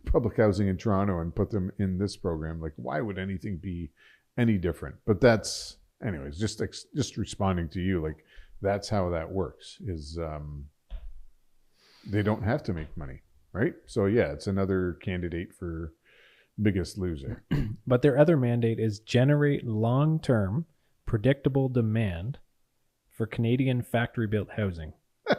public housing in Toronto and put them in this program, like, why would anything be any different? But that's, anyways, just responding to you, like, that's how that works, is they don't have to make money, right? So yeah, it's another candidate for biggest loser. But their other mandate is generate long-term predictable demand for Canadian factory-built housing,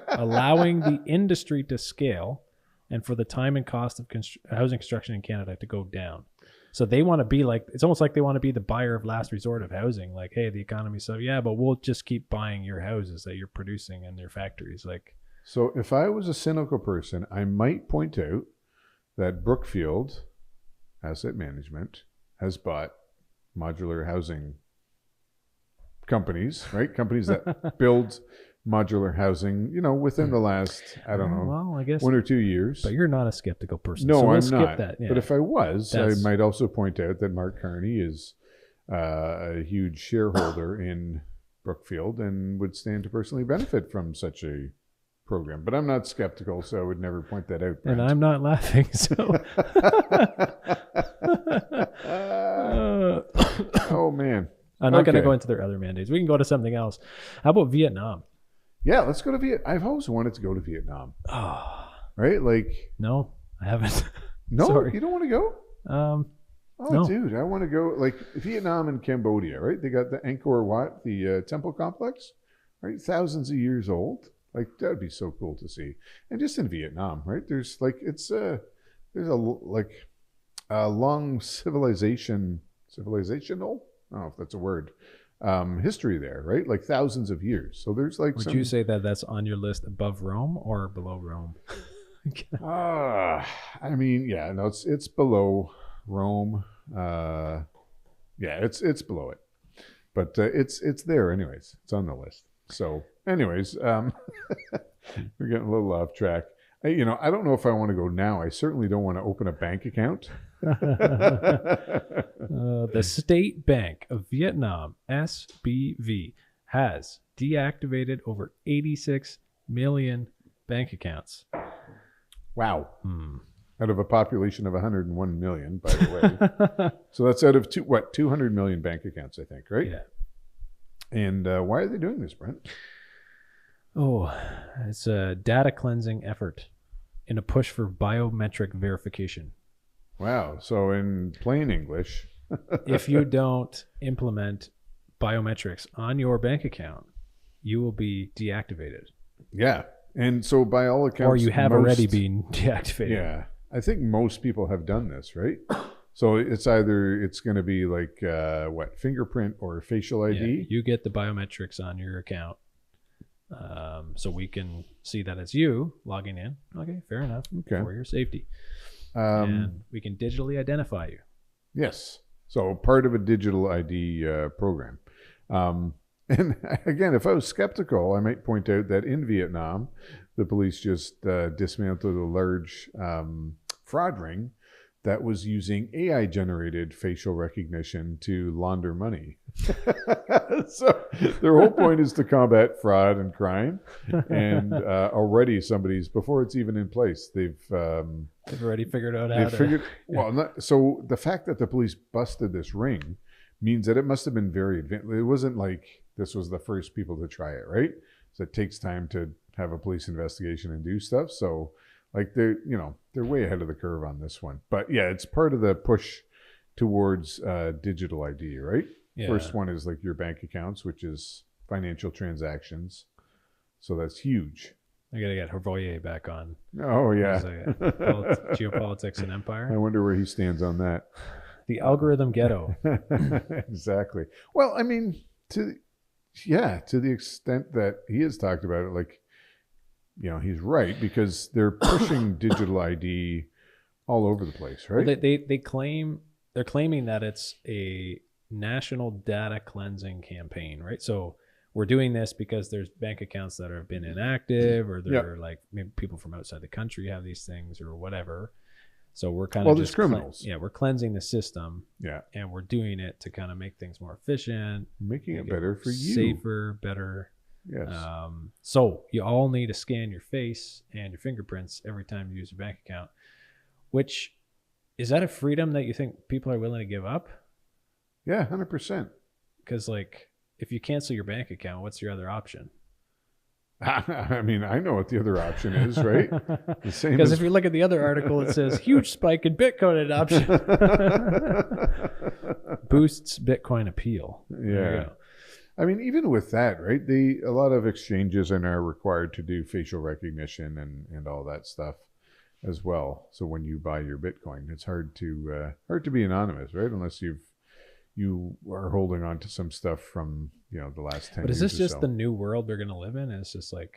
allowing the industry to scale and for the time and cost of housing construction in Canada to go down. So they want to be like, it's almost like they want to be the buyer of last resort of housing. Like, hey, the economy, so yeah, but we'll just keep buying your houses that you're producing in your factories. Like, so if I was a cynical person, I might point out that Brookfield Asset Management has bought modular housing companies, right? Companies that build modular housing, within the last, I don't know, well, I guess 1 or 2 years. But you're not a skeptical person. No, so I'm skip not. That. Yeah. But if I was, I might also point out that Mark Carney is a huge shareholder in Brookfield and would stand to personally benefit from such a program. But I'm not skeptical, so I would never point that out, Brent. And I'm not laughing, so. Oh, man. I'm not going to go into their other mandates. We can go to something else. How about Vietnam? Yeah, let's go to Vietnam. I've always wanted to go to Vietnam. Oh. Right? Like. No, I haven't. No? Sorry. You don't want to go? No. Dude, I want to go. Like, Vietnam and Cambodia, right? They got the Angkor Wat, the temple complex, right? Thousands of years old. Like, that would be so cool to see. And just in Vietnam, right? There's like, there's a long civilizational, I don't know if that's a word, history there, right? Like thousands of years. So there's like Would you say that that's on your list above Rome or below Rome? I mean, yeah, no, it's below Rome. Yeah, it's below it, but it's there anyways. It's on the list. So, anyways, we're getting a little off track. I don't know if I want to go now. I certainly don't want to open a bank account. The State Bank of Vietnam, SBV, has deactivated over 86 million bank accounts. Wow. Out of a population of 101 million, by the way. So that's out of 200 million bank accounts, I think, right? Yeah. And why are they doing this, Brent? Oh, it's a data cleansing effort in a push for biometric verification. Wow. So in plain English, if you don't implement biometrics on your bank account, you will be deactivated. Yeah. And so by all accounts, or you have already been deactivated. Yeah. I think most people have done this, right? So it's going to be like fingerprint or facial ID. Yeah, you get the biometrics on your account. So we can see that it's you logging in. Okay, fair enough. Okay. For your safety. And we can digitally identify you. Yes. So part of a digital ID program. And again, if I was skeptical, I might point out that in Vietnam, the police just dismantled a large fraud ring that was using AI-generated facial recognition to launder money. So their whole point is to combat fraud and crime. And already before it's even in place, they've already figured out how to... So the fact that the police busted this ring means that it must have been very advanced. It wasn't like this was the first people to try it, right? So it takes time to have a police investigation and do stuff. So like they're way ahead of the curve on this one. But yeah, it's part of the push towards digital ID, right? Yeah. First one is like your bank accounts, which is financial transactions. So that's huge. I got to get Homebuyer back on. Oh, yeah. Geopolitics and empire. I wonder where he stands on that. The algorithm ghetto. Exactly. Well, I mean, to the extent that he has talked about it, like, he's right, because they're pushing digital ID all over the place, right? Well, they're claiming that it's a national data cleansing campaign, right? So we're doing this because there's bank accounts that have been inactive, or they're like maybe people from outside the country have these things or whatever. So we're kind of just criminals. We're cleansing the system. Yeah. And we're doing it to kind of make things more efficient, making it better for you, safer, better. Yes. So you all need to scan your face and your fingerprints every time you use your bank account. Which, is that a freedom that you think people are willing to give up? Yeah, 100%. Because like, if you cancel your bank account, what's your other option? I mean, I know what the other option is, right? The same. Because if you look at the other article, it says huge spike in Bitcoin adoption boosts Bitcoin appeal. Yeah. I mean, even with that, right? A lot of exchanges are now required to do facial recognition and all that stuff as well. So when you buy your Bitcoin, it's hard to be anonymous, right? Unless you are holding on to some stuff from the last 10 years. But is this just the new world we're going to live in? And it's just like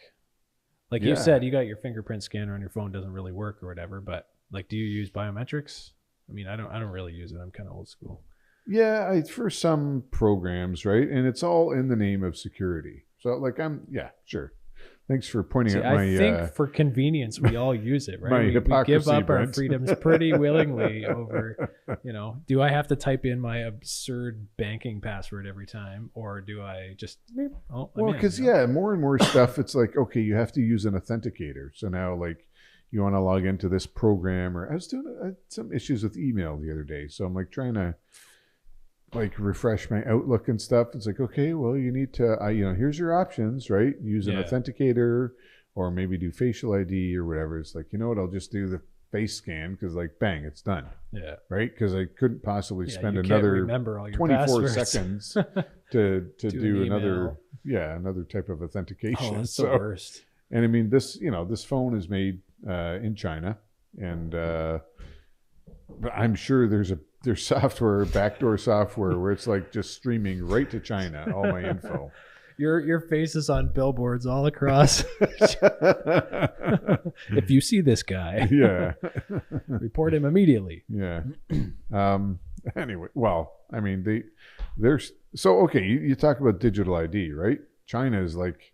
you said, you got your fingerprint scanner on your phone, doesn't really work or whatever. But like, do you use biometrics? I mean, I don't really use it. I'm kind of old school. Yeah, for some programs, right? And it's all in the name of security. So like sure. Thanks for pointing out my... I think for convenience, we all use it, right? We give up Brent. our freedoms pretty willingly over, do I have to type in my absurd banking password every time? Or do I just... because more and more stuff, it's like, okay, you have to use an authenticator. So now like you want to log into this program, or I had some issues with email the other day. So I'm like trying to like refresh my Outlook and stuff. It's like, okay, well, you need to, here's your options, right? Use an authenticator, or maybe do facial ID or whatever. It's like, I'll just do the face scan, because like, bang, it's done. Yeah. Right? Because I couldn't possibly spend another 24 passwords. seconds to do another type of authentication. Oh, that's the worst. And I mean, this phone is made in China, and I'm sure there's software, backdoor software, where it's like just streaming right to China, all my info. Your face is on billboards all across. If you see this guy, Yeah. report him immediately. Yeah. Anyway, well, I mean, there's so okay. You talk about digital ID, right? China is like,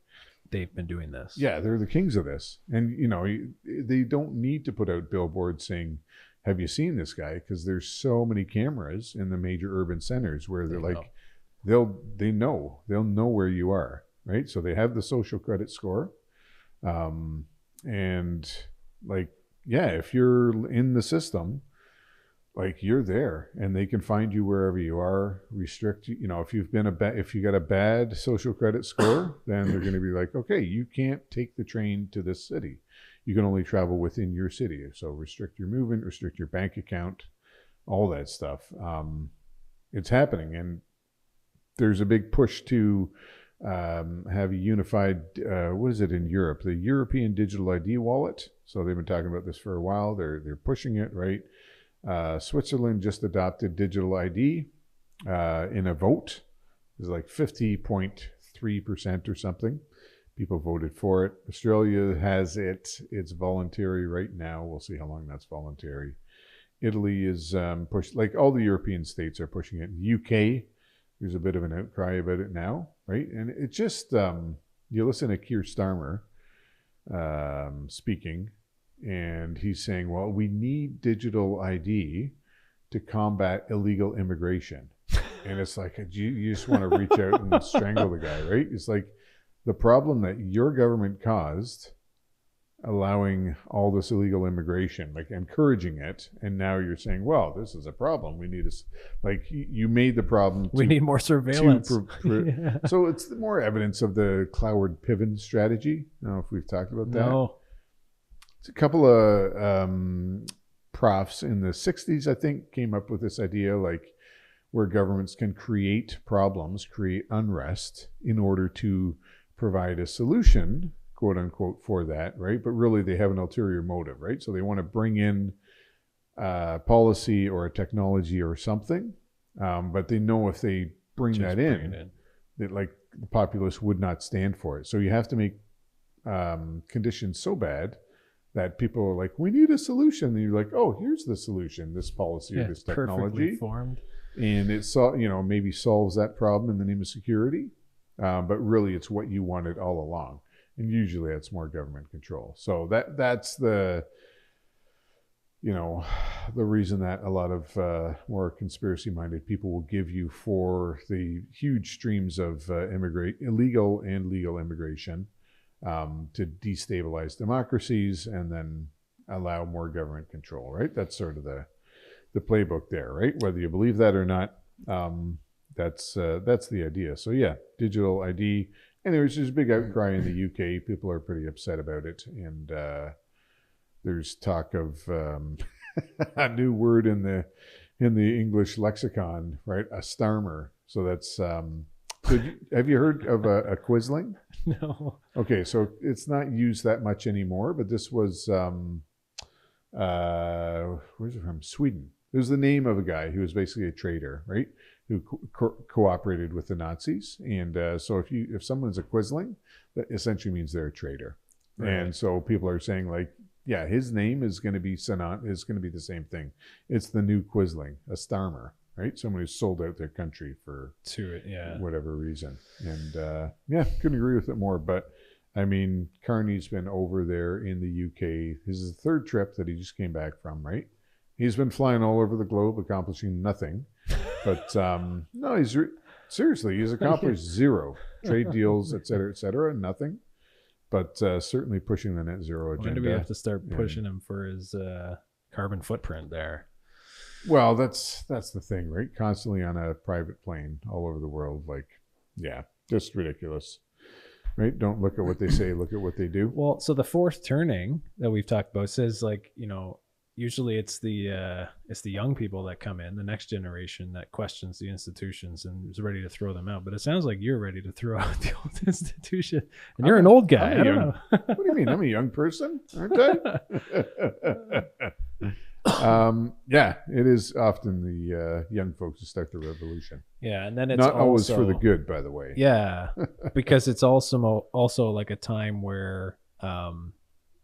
They've been doing this. yeah, they're the kings of this, and they don't need to put out billboards saying, "Have you seen this guy?" Because there's so many cameras in the major urban centers where they're like, they'll know where you are, right? So they have the social credit score, and like, yeah, if you're in the system, like you're there, and they can find you wherever you are. Restrict you. If you've been if you got a bad social credit score, then they're going to be like, okay, you can't take the train to this city. You can only travel within your city. So restrict your movement, restrict your bank account, all that stuff. It's happening, and there's a big push to have a unified. What is it in Europe? The European Digital ID wallet. So they've been talking about this for a while. They're pushing it, right? Switzerland just adopted digital ID in a vote. It was like 50.3% or something. People voted for it. Australia has it. It's voluntary right now. We'll see how long that's voluntary. Italy is pushed. Like all the European states are pushing it. UK, there's a bit of an outcry about it now, right? And it just, you listen to Keir Starmer speaking, and he's saying, well, we need digital ID to combat illegal immigration. And it's like, you just want to reach out and strangle the guy, right? It's like the problem that your government caused, allowing all this illegal immigration, like encouraging it. And now you're saying, well, this is a problem. We need like you made the problem. We need more surveillance. Yeah. So it's more evidence of the Cloward Piven strategy. I don't know if we've talked about that. No. A couple of profs in the 60s, I think, came up with this idea, like where governments can create problems, create unrest in order to provide a solution, quote unquote, for that, right? But really they have an ulterior motive, right? So they want to bring in policy or a technology or something, but they know if they bring that in, that like the populace would not stand for it. So you have to make conditions so bad that people are like, we need a solution. And you're like, oh, here's the solution, this policy or this technology. Formed. And it maybe solves that problem in the name of security. But really it's what you wanted all along. And usually that's more government control. So that's the reason that a lot of more conspiracy-minded people will give you for the huge streams of illegal and legal immigration, to destabilize democracies and then allow more government control, right? That's sort of the playbook there, right? Whether you believe that or not, that's the idea. So yeah, digital ID. And there's a big outcry in the UK. People are pretty upset about it. And there's talk of a new word in the English lexicon, right? A starmer. So that's... have you heard of a quisling? No. Okay, so it's not used that much anymore, but this was, where's it from? Sweden. It was the name of a guy who was basically a traitor, right? Who cooperated with the Nazis. And so if someone's a quisling, that essentially means they're a traitor. Right. And so people are saying like, yeah, his name is going to be the same thing. It's the new quisling, a starmer. Right, someone who's sold out their country for whatever reason, and couldn't agree with it more. But I mean, Carney's been over there in the UK. This is the third trip that he just came back from. Right, he's been flying all over the globe, accomplishing nothing. But no, seriously, he's accomplished zero trade deals, et cetera, nothing. But certainly pushing the net zero agenda. When do we have to start pushing him for his carbon footprint there? Well, that's the thing, right? Constantly on a private plane all over the world. Like, yeah, just ridiculous, right? Don't look at what they say, look at what they do. Well, so the fourth turning that we've talked about says, like, usually it's the young people that come in, the next generation that questions the institutions and is ready to throw them out. But it sounds like you're ready to throw out the old institution, and you're an old guy. I don't know. What do you mean? I'm a young person, aren't I? Yeah, it is often the young folks who start the revolution. Yeah, and then it's Not also, always for the good, by the way. Yeah, because it's also like a time where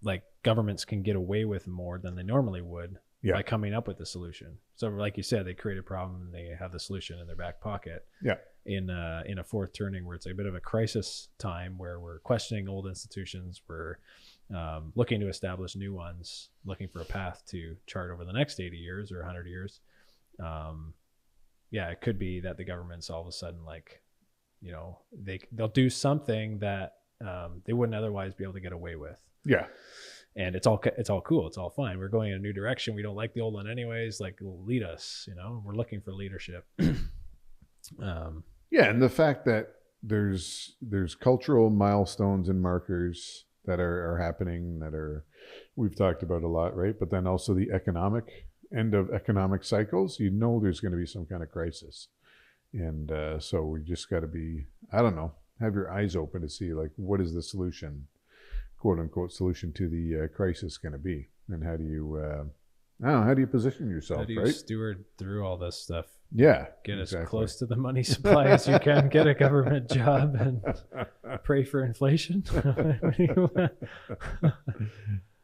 like governments can get away with more than they normally would by coming up with a solution. So like you said, they create a problem and they have the solution in their back pocket. Yeah. In a fourth turning where it's a bit of a crisis time where we're questioning old institutions, we're looking to establish new ones, looking for a path to chart over the next 80 years or 100 years. Yeah, it could be that the government's all of a sudden like, you know, they'll do something that they wouldn't otherwise be able to get away with. Yeah. And it's all cool. It's all fine. We're going in a new direction. We don't like the old one anyways. Like, lead us, you know, we're looking for leadership. Yeah. And the fact that there's cultural milestones and markers that are happening that we've talked about a lot, right? But then also the economic end of economic cycles, you know, there's going to be some kind of crisis. And so we just got to be, I don't know, have your eyes open to see like, what is the solution, quote unquote, solution to the crisis going to be? And how do you, I don't know, how do you position yourself, how do you right? Steward through all this stuff? Yeah. Get as close to the money supply as you can, get a government job and pray for inflation.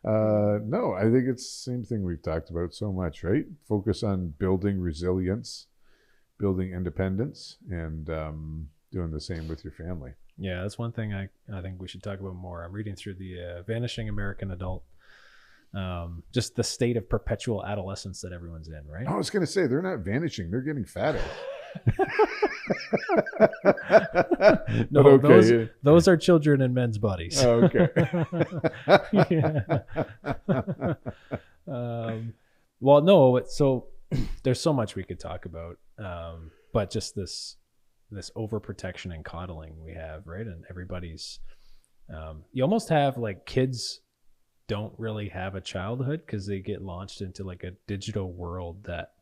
No, I think it's the same thing we've talked about so much, right? Focus on building resilience, building independence, and doing the same with your family. Yeah, that's one thing I think we should talk about more. I'm reading through the Vanishing American Adult. Just the state of perpetual adolescence that everyone's in, right? I was going to say, they're not vanishing. They're getting fatter. No, okay. those are children in men's bodies. Oh, okay. Well, no, so there's so much we could talk about, but just this overprotection and coddling we have, right? And everybody's, you almost have like kids don't really have a childhood because they get launched into like a digital world that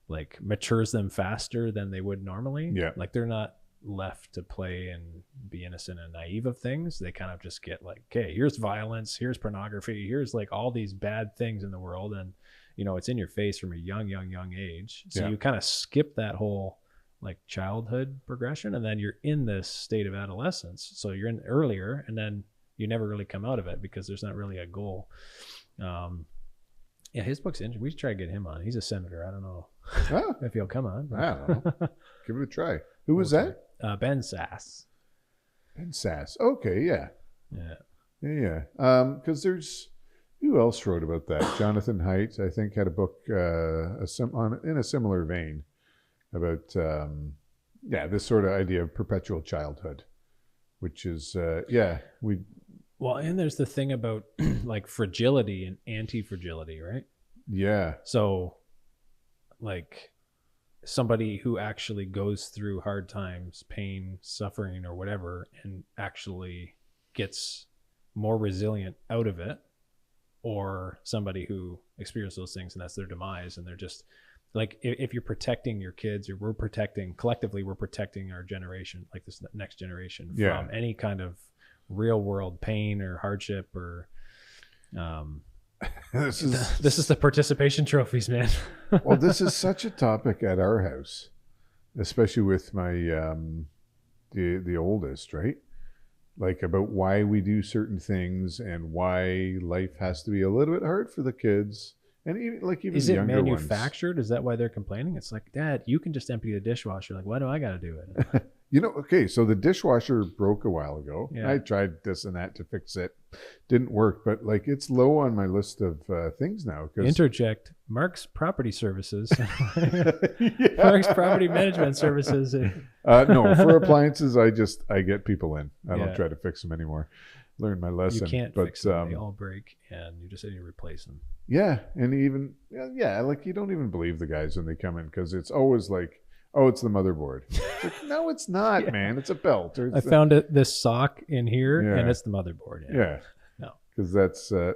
like matures them faster than they would normally. Yeah. Like they're not left to play and be innocent and naive of things. They kind of just get like, okay, here's violence, here's pornography, here's like all these bad things in the world. And, you know, it's in your face from a young age. So you kind of skip that whole like childhood progression. And then you're in this state of adolescence. So you're in earlier and then you never really come out of it because there's not really a goal. Yeah, his book's interesting. We should try to get him on. He's a senator. I don't know if he'll come on. I don't know. Give it a try. Who was that? Ben Sass. Ben Sass. Okay, yeah. Yeah. Because there's, who else wrote about that? Jonathan Haidt, I think, had a book in a similar vein about, this sort of idea of perpetual childhood, which is, Well, and there's the thing about like fragility and anti-fragility, right? Yeah. So like somebody who actually goes through hard times, pain, suffering, or whatever, and actually gets more resilient out of it, or somebody who experiences those things and that's their demise, and they're just like, if you're protecting your kids, or we're protecting our generation, like this next generation, from any kind of real world pain or hardship or this is the participation trophies, man. Well, this is such a topic at our house, especially with my the oldest, right? Like about why we do certain things and why life has to be a little bit hard for the kids. And even is the it younger manufactured? Is that why they're complaining? It's like, Dad, you can just empty the dishwasher. Like, why do I got to do it? Okay, so the dishwasher broke a while ago. Yeah. I tried this and that to fix it. Didn't work, but like it's low on my list of things now. Interject. Mark's Property Services. Mark's Property Management Services. No, for appliances, I get people in. I don't try to fix them anymore. Learned my lesson. You can't fix them. They all break, and you just need to replace them. Yeah, and even like you don't even believe the guys when they come in because it's always like, oh, it's the motherboard. It's like, no, it's not, man. It's a belt. I found this sock in here, and it's the motherboard. Yeah. No, because that's a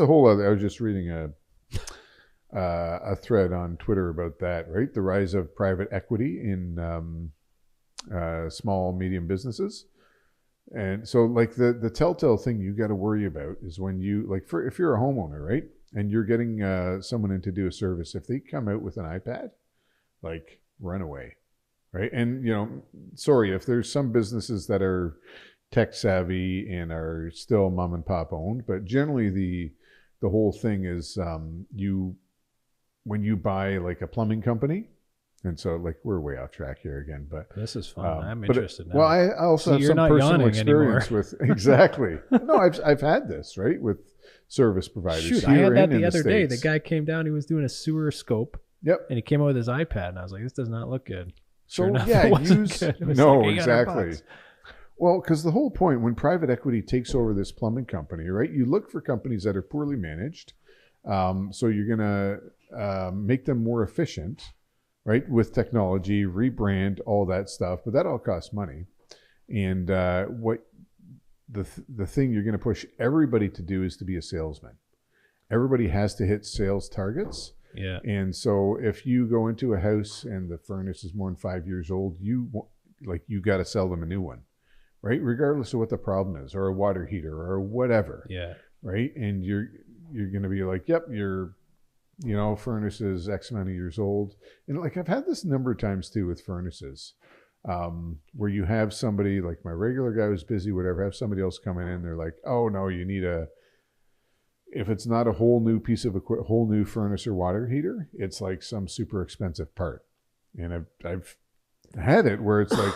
whole other. I was just reading a thread on Twitter about that. Right, the rise of private equity in small medium businesses. And so like the telltale thing you got to worry about is when you like if you're a homeowner, right? and you're getting someone in to do a service, if they come out with an iPad, like, run away, right? And, sorry, if there's some businesses that are tech savvy and are still mom and pop owned, but generally the whole thing is when you buy like a plumbing company, and so like we're way off track here again, but this is fun. I'm interested now. Well, I also have some personal experience with exactly. No, I've had this, right, with service providers. Shoot, here I had that and the in other day. The States. guy came down. He was doing a sewer scope. Yep. And he came out with his iPad, and I was like, "This does not look good." So Sure enough, yeah, it wasn't use good. It was no like $800. exactly. Well, because the whole point when private equity takes over this plumbing company, right? You look for companies that are poorly managed. So you're gonna make them more efficient, right? With technology, rebrand, all that stuff. But that all costs money. And what the thing you're going to push everybody to do is to be a salesman. Everybody has to hit sales targets. Yeah. And so if you go into a house and the furnace is more than 5 years old, you got to sell them a new one, right? Regardless of what the problem is, or a water heater or whatever. Yeah. Right. And you're going to be like, yep, your furnace is X amount of years old. And like, I've had this a number of times too with furnaces, where you have somebody like my regular guy who's busy, whatever, have somebody else coming in. They're like, oh no, you need if it's not a whole new piece of equipment, whole new furnace or water heater, it's like some super expensive part. And I've had it where it's like,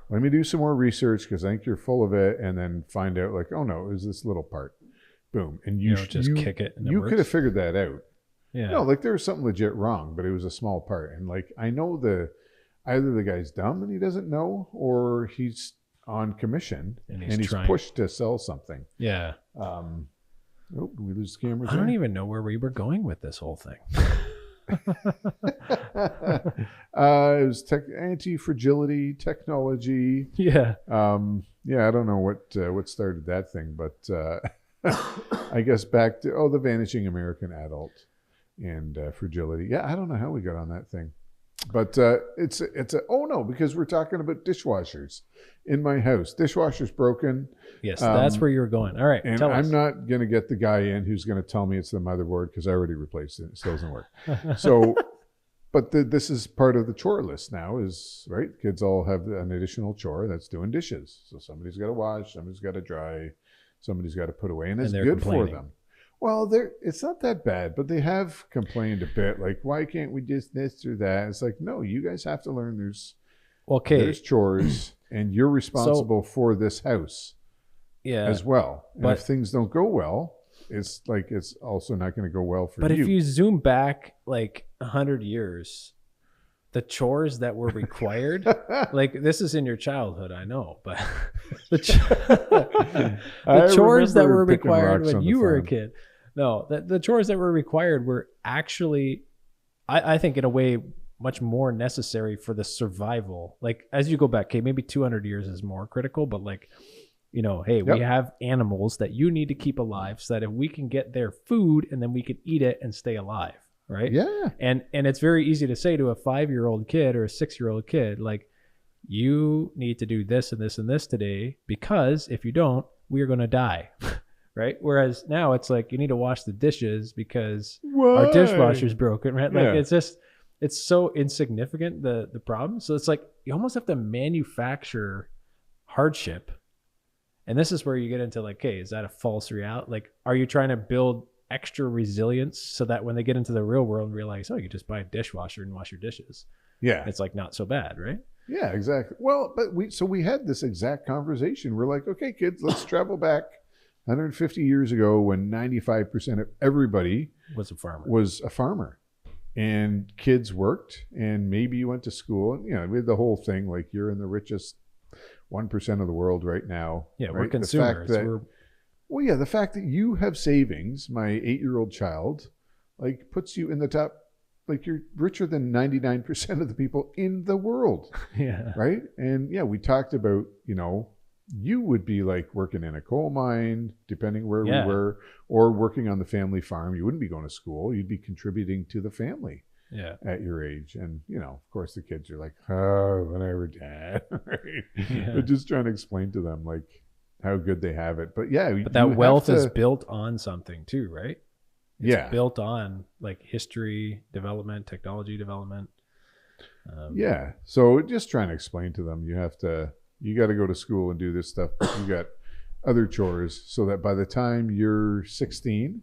let me do some more research because I think you're full of it, and then find out like, oh no, it was this little part. Boom. And you just kick it. And you could have figured that out. Yeah. No, like there was something legit wrong, but it was a small part. And like, I know either the guy's dumb and he doesn't know, or he's on commission and he's pushed to sell something. Yeah. Oh, did we lose the camera? I don't even know where we were going with this whole thing. It was anti-fragility technology. Yeah. Yeah, I don't know what started that thing, but I guess back to the vanishing American adult and fragility. Yeah, I don't know how we got on that thing, but it's because we're talking about dishwashers in my house. Dishwasher's broken. Yes, that's where you're going. All right, and tell us. I'm not going to get the guy in who's going to tell me it's the motherboard because I already replaced it. It still doesn't work. So, but this is part of the chore list now. Is right. Kids all have an additional chore that's doing dishes. So somebody's got to wash, somebody's got to dry, somebody's got to put away, and it's good for them. Well, it's not that bad, but they have complained a bit. Like, why can't we just this or that? It's like, no, you guys have to learn. There's chores, and you're responsible for this house. Yeah, as well. And if things don't go well, it's like it's also not going to go well for you. But if you zoom back like 100 years, the chores that were required, like this is in your childhood, I know, but the chores that were required when you were a kid, the chores that were required were actually, I think in a way, much more necessary for the survival. Like as you go back, okay, maybe 200 years is more critical, but like, we have animals that you need to keep alive so that if we can get their food and then we can eat it and stay alive, right? Yeah. And it's very easy to say to a 5-year-old kid or a 6-year-old kid, like, you need to do this and this and this today because if you don't, we are going to die, right? Whereas now it's like you need to wash the dishes because our dishwasher's broken, right? Like it's so insignificant, the problem. So it's like you almost have to manufacture hardship. And this is where you get into like, okay, is that a false reality? Like, are you trying to build extra resilience so that when they get into the real world and realize, you just buy a dishwasher and wash your dishes. Yeah. It's like not so bad, right? Yeah, exactly. Well, but we had this exact conversation. We're like, okay, kids, let's travel back 150 years ago when 95% of everybody was a farmer. And kids worked and maybe you went to school and, we had the whole thing, like you're in the richest 1% of the world right now. Yeah, right? we're consumers. The fact that you have savings, my 8-year-old child, like puts you in the top, like you're richer than 99% of the people in the world. Yeah. Right. And we talked about, you would be like working in a coal mine, depending where we were, or working on the family farm. You wouldn't be going to school. You'd be contributing to the family. Yeah. At your age. And, of course the kids are like, oh, whenever dad. Right? Yeah. But just trying to explain to them like how good they have it. But but that wealth is built on something too, right? It's built on like history development, technology development. So just trying to explain to them, you got to go to school and do this stuff, but you got other chores, so that by the time you're 16,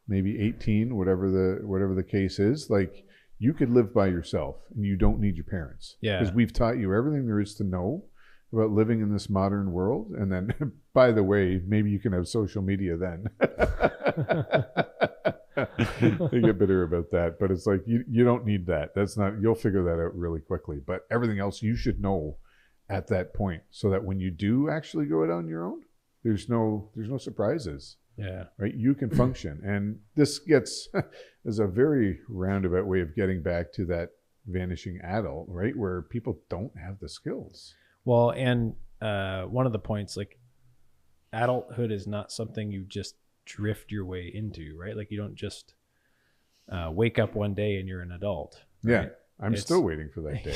maybe 18, whatever the case is, like you could live by yourself and you don't need your parents. Yeah. Because we've taught you everything there is to know about living in this modern world. And then, by the way, maybe you can have social media then. They get bitter about that, but it's like you don't need that. You'll figure that out really quickly. But everything else you should know at that point, so that when you do actually go out on your own, there's no surprises. Yeah. Right. You can function, and this gets is a very roundabout way of getting back to that vanishing adult, right, where people don't have the skills. Well, and one of the points, like adulthood is not something you just drift your way into, right? Like you don't just wake up one day and you're an adult. Right? Yeah, I'm still waiting for that day.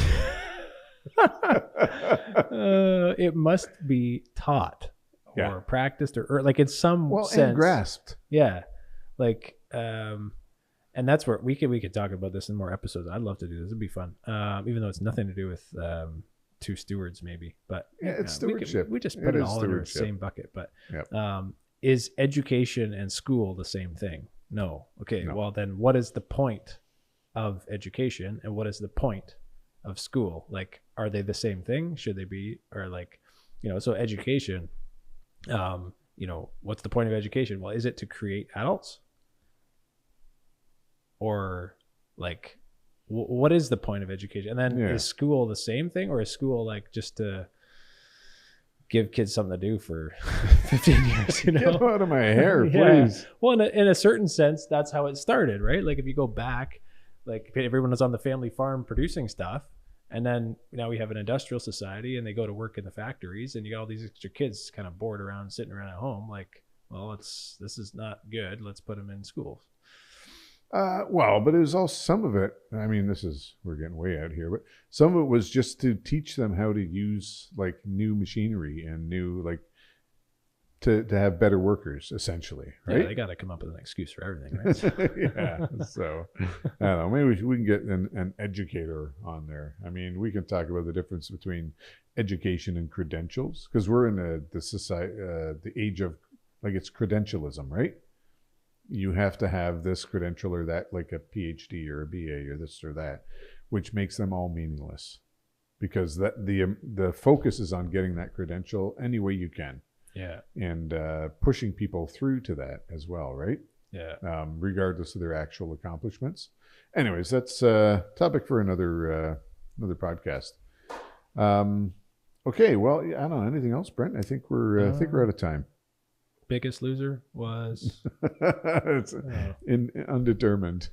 It must be taught or practiced or like in some sense and grasped. Yeah, like and that's where we could talk about this in more episodes. I'd love to do this. It'd be fun, even though it's nothing to do with two stewards, maybe. But it's stewardship. We just put it all in the same bucket. But is education and school the same thing? No. Okay. No. Well, then what is the point of education and what is the point of school? Like, are they the same thing? Should they be? Or like, so education, what's the point of education? Well, is it to create adults? Or like, what is the point of education? And then is school the same thing, or is school like just to give kids something to do for 15 years, Get out of my hair, please. Well, in a certain sense, that's how it started, right? Like if you go back, like everyone was on the family farm producing stuff. And then now we have an industrial society and they go to work in the factories and you got all these extra kids kind of bored around, sitting around at home. Like, well, this is not good. Let's put them in schools. But it was all some of it. I mean, we're getting way out here, but some of it was just to teach them how to use like new machinery and new, like to have better workers, essentially. Right. Yeah, they got to come up with an excuse for everything. Right? Yeah. So I don't know, maybe we can get an educator on there. I mean, we can talk about the difference between education and credentials, because we're in the age of like it's credentialism, right? You have to have this credential or that, like a PhD or a BA or this or that, which makes them all meaningless, because the focus is on getting that credential any way you can. Yeah. And pushing people through to that as well, right? Yeah. Regardless of their actual accomplishments. Anyways, that's a topic for another podcast. Okay. Well, I don't know. Anything else, Brent? I think we're out of time. Biggest loser was it's undetermined.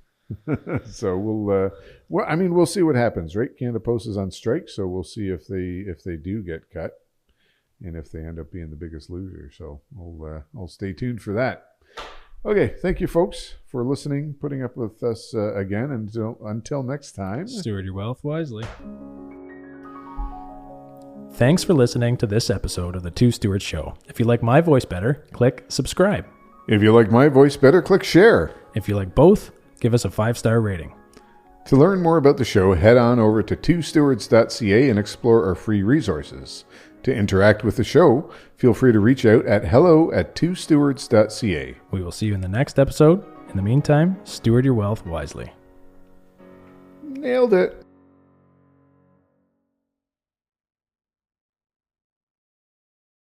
So we'll see what happens, right? Canada Post is on strike, so we'll see if they do get cut and if they end up being the biggest loser. So I'll stay tuned for that. Okay, thank you folks for listening, putting up with us again, and until next time, steward your wealth wisely. Thanks for listening to this episode of the Two Stewards Show. If you like my voice better, click subscribe. If you like my voice better, click share. If you like both, give us a 5-star rating. To learn more about the show, head on over to twostewards.ca and explore our free resources. To interact with the show, feel free to reach out at hello@twostewards.ca. We will see you in the next episode. In the meantime, steward your wealth wisely. Nailed it.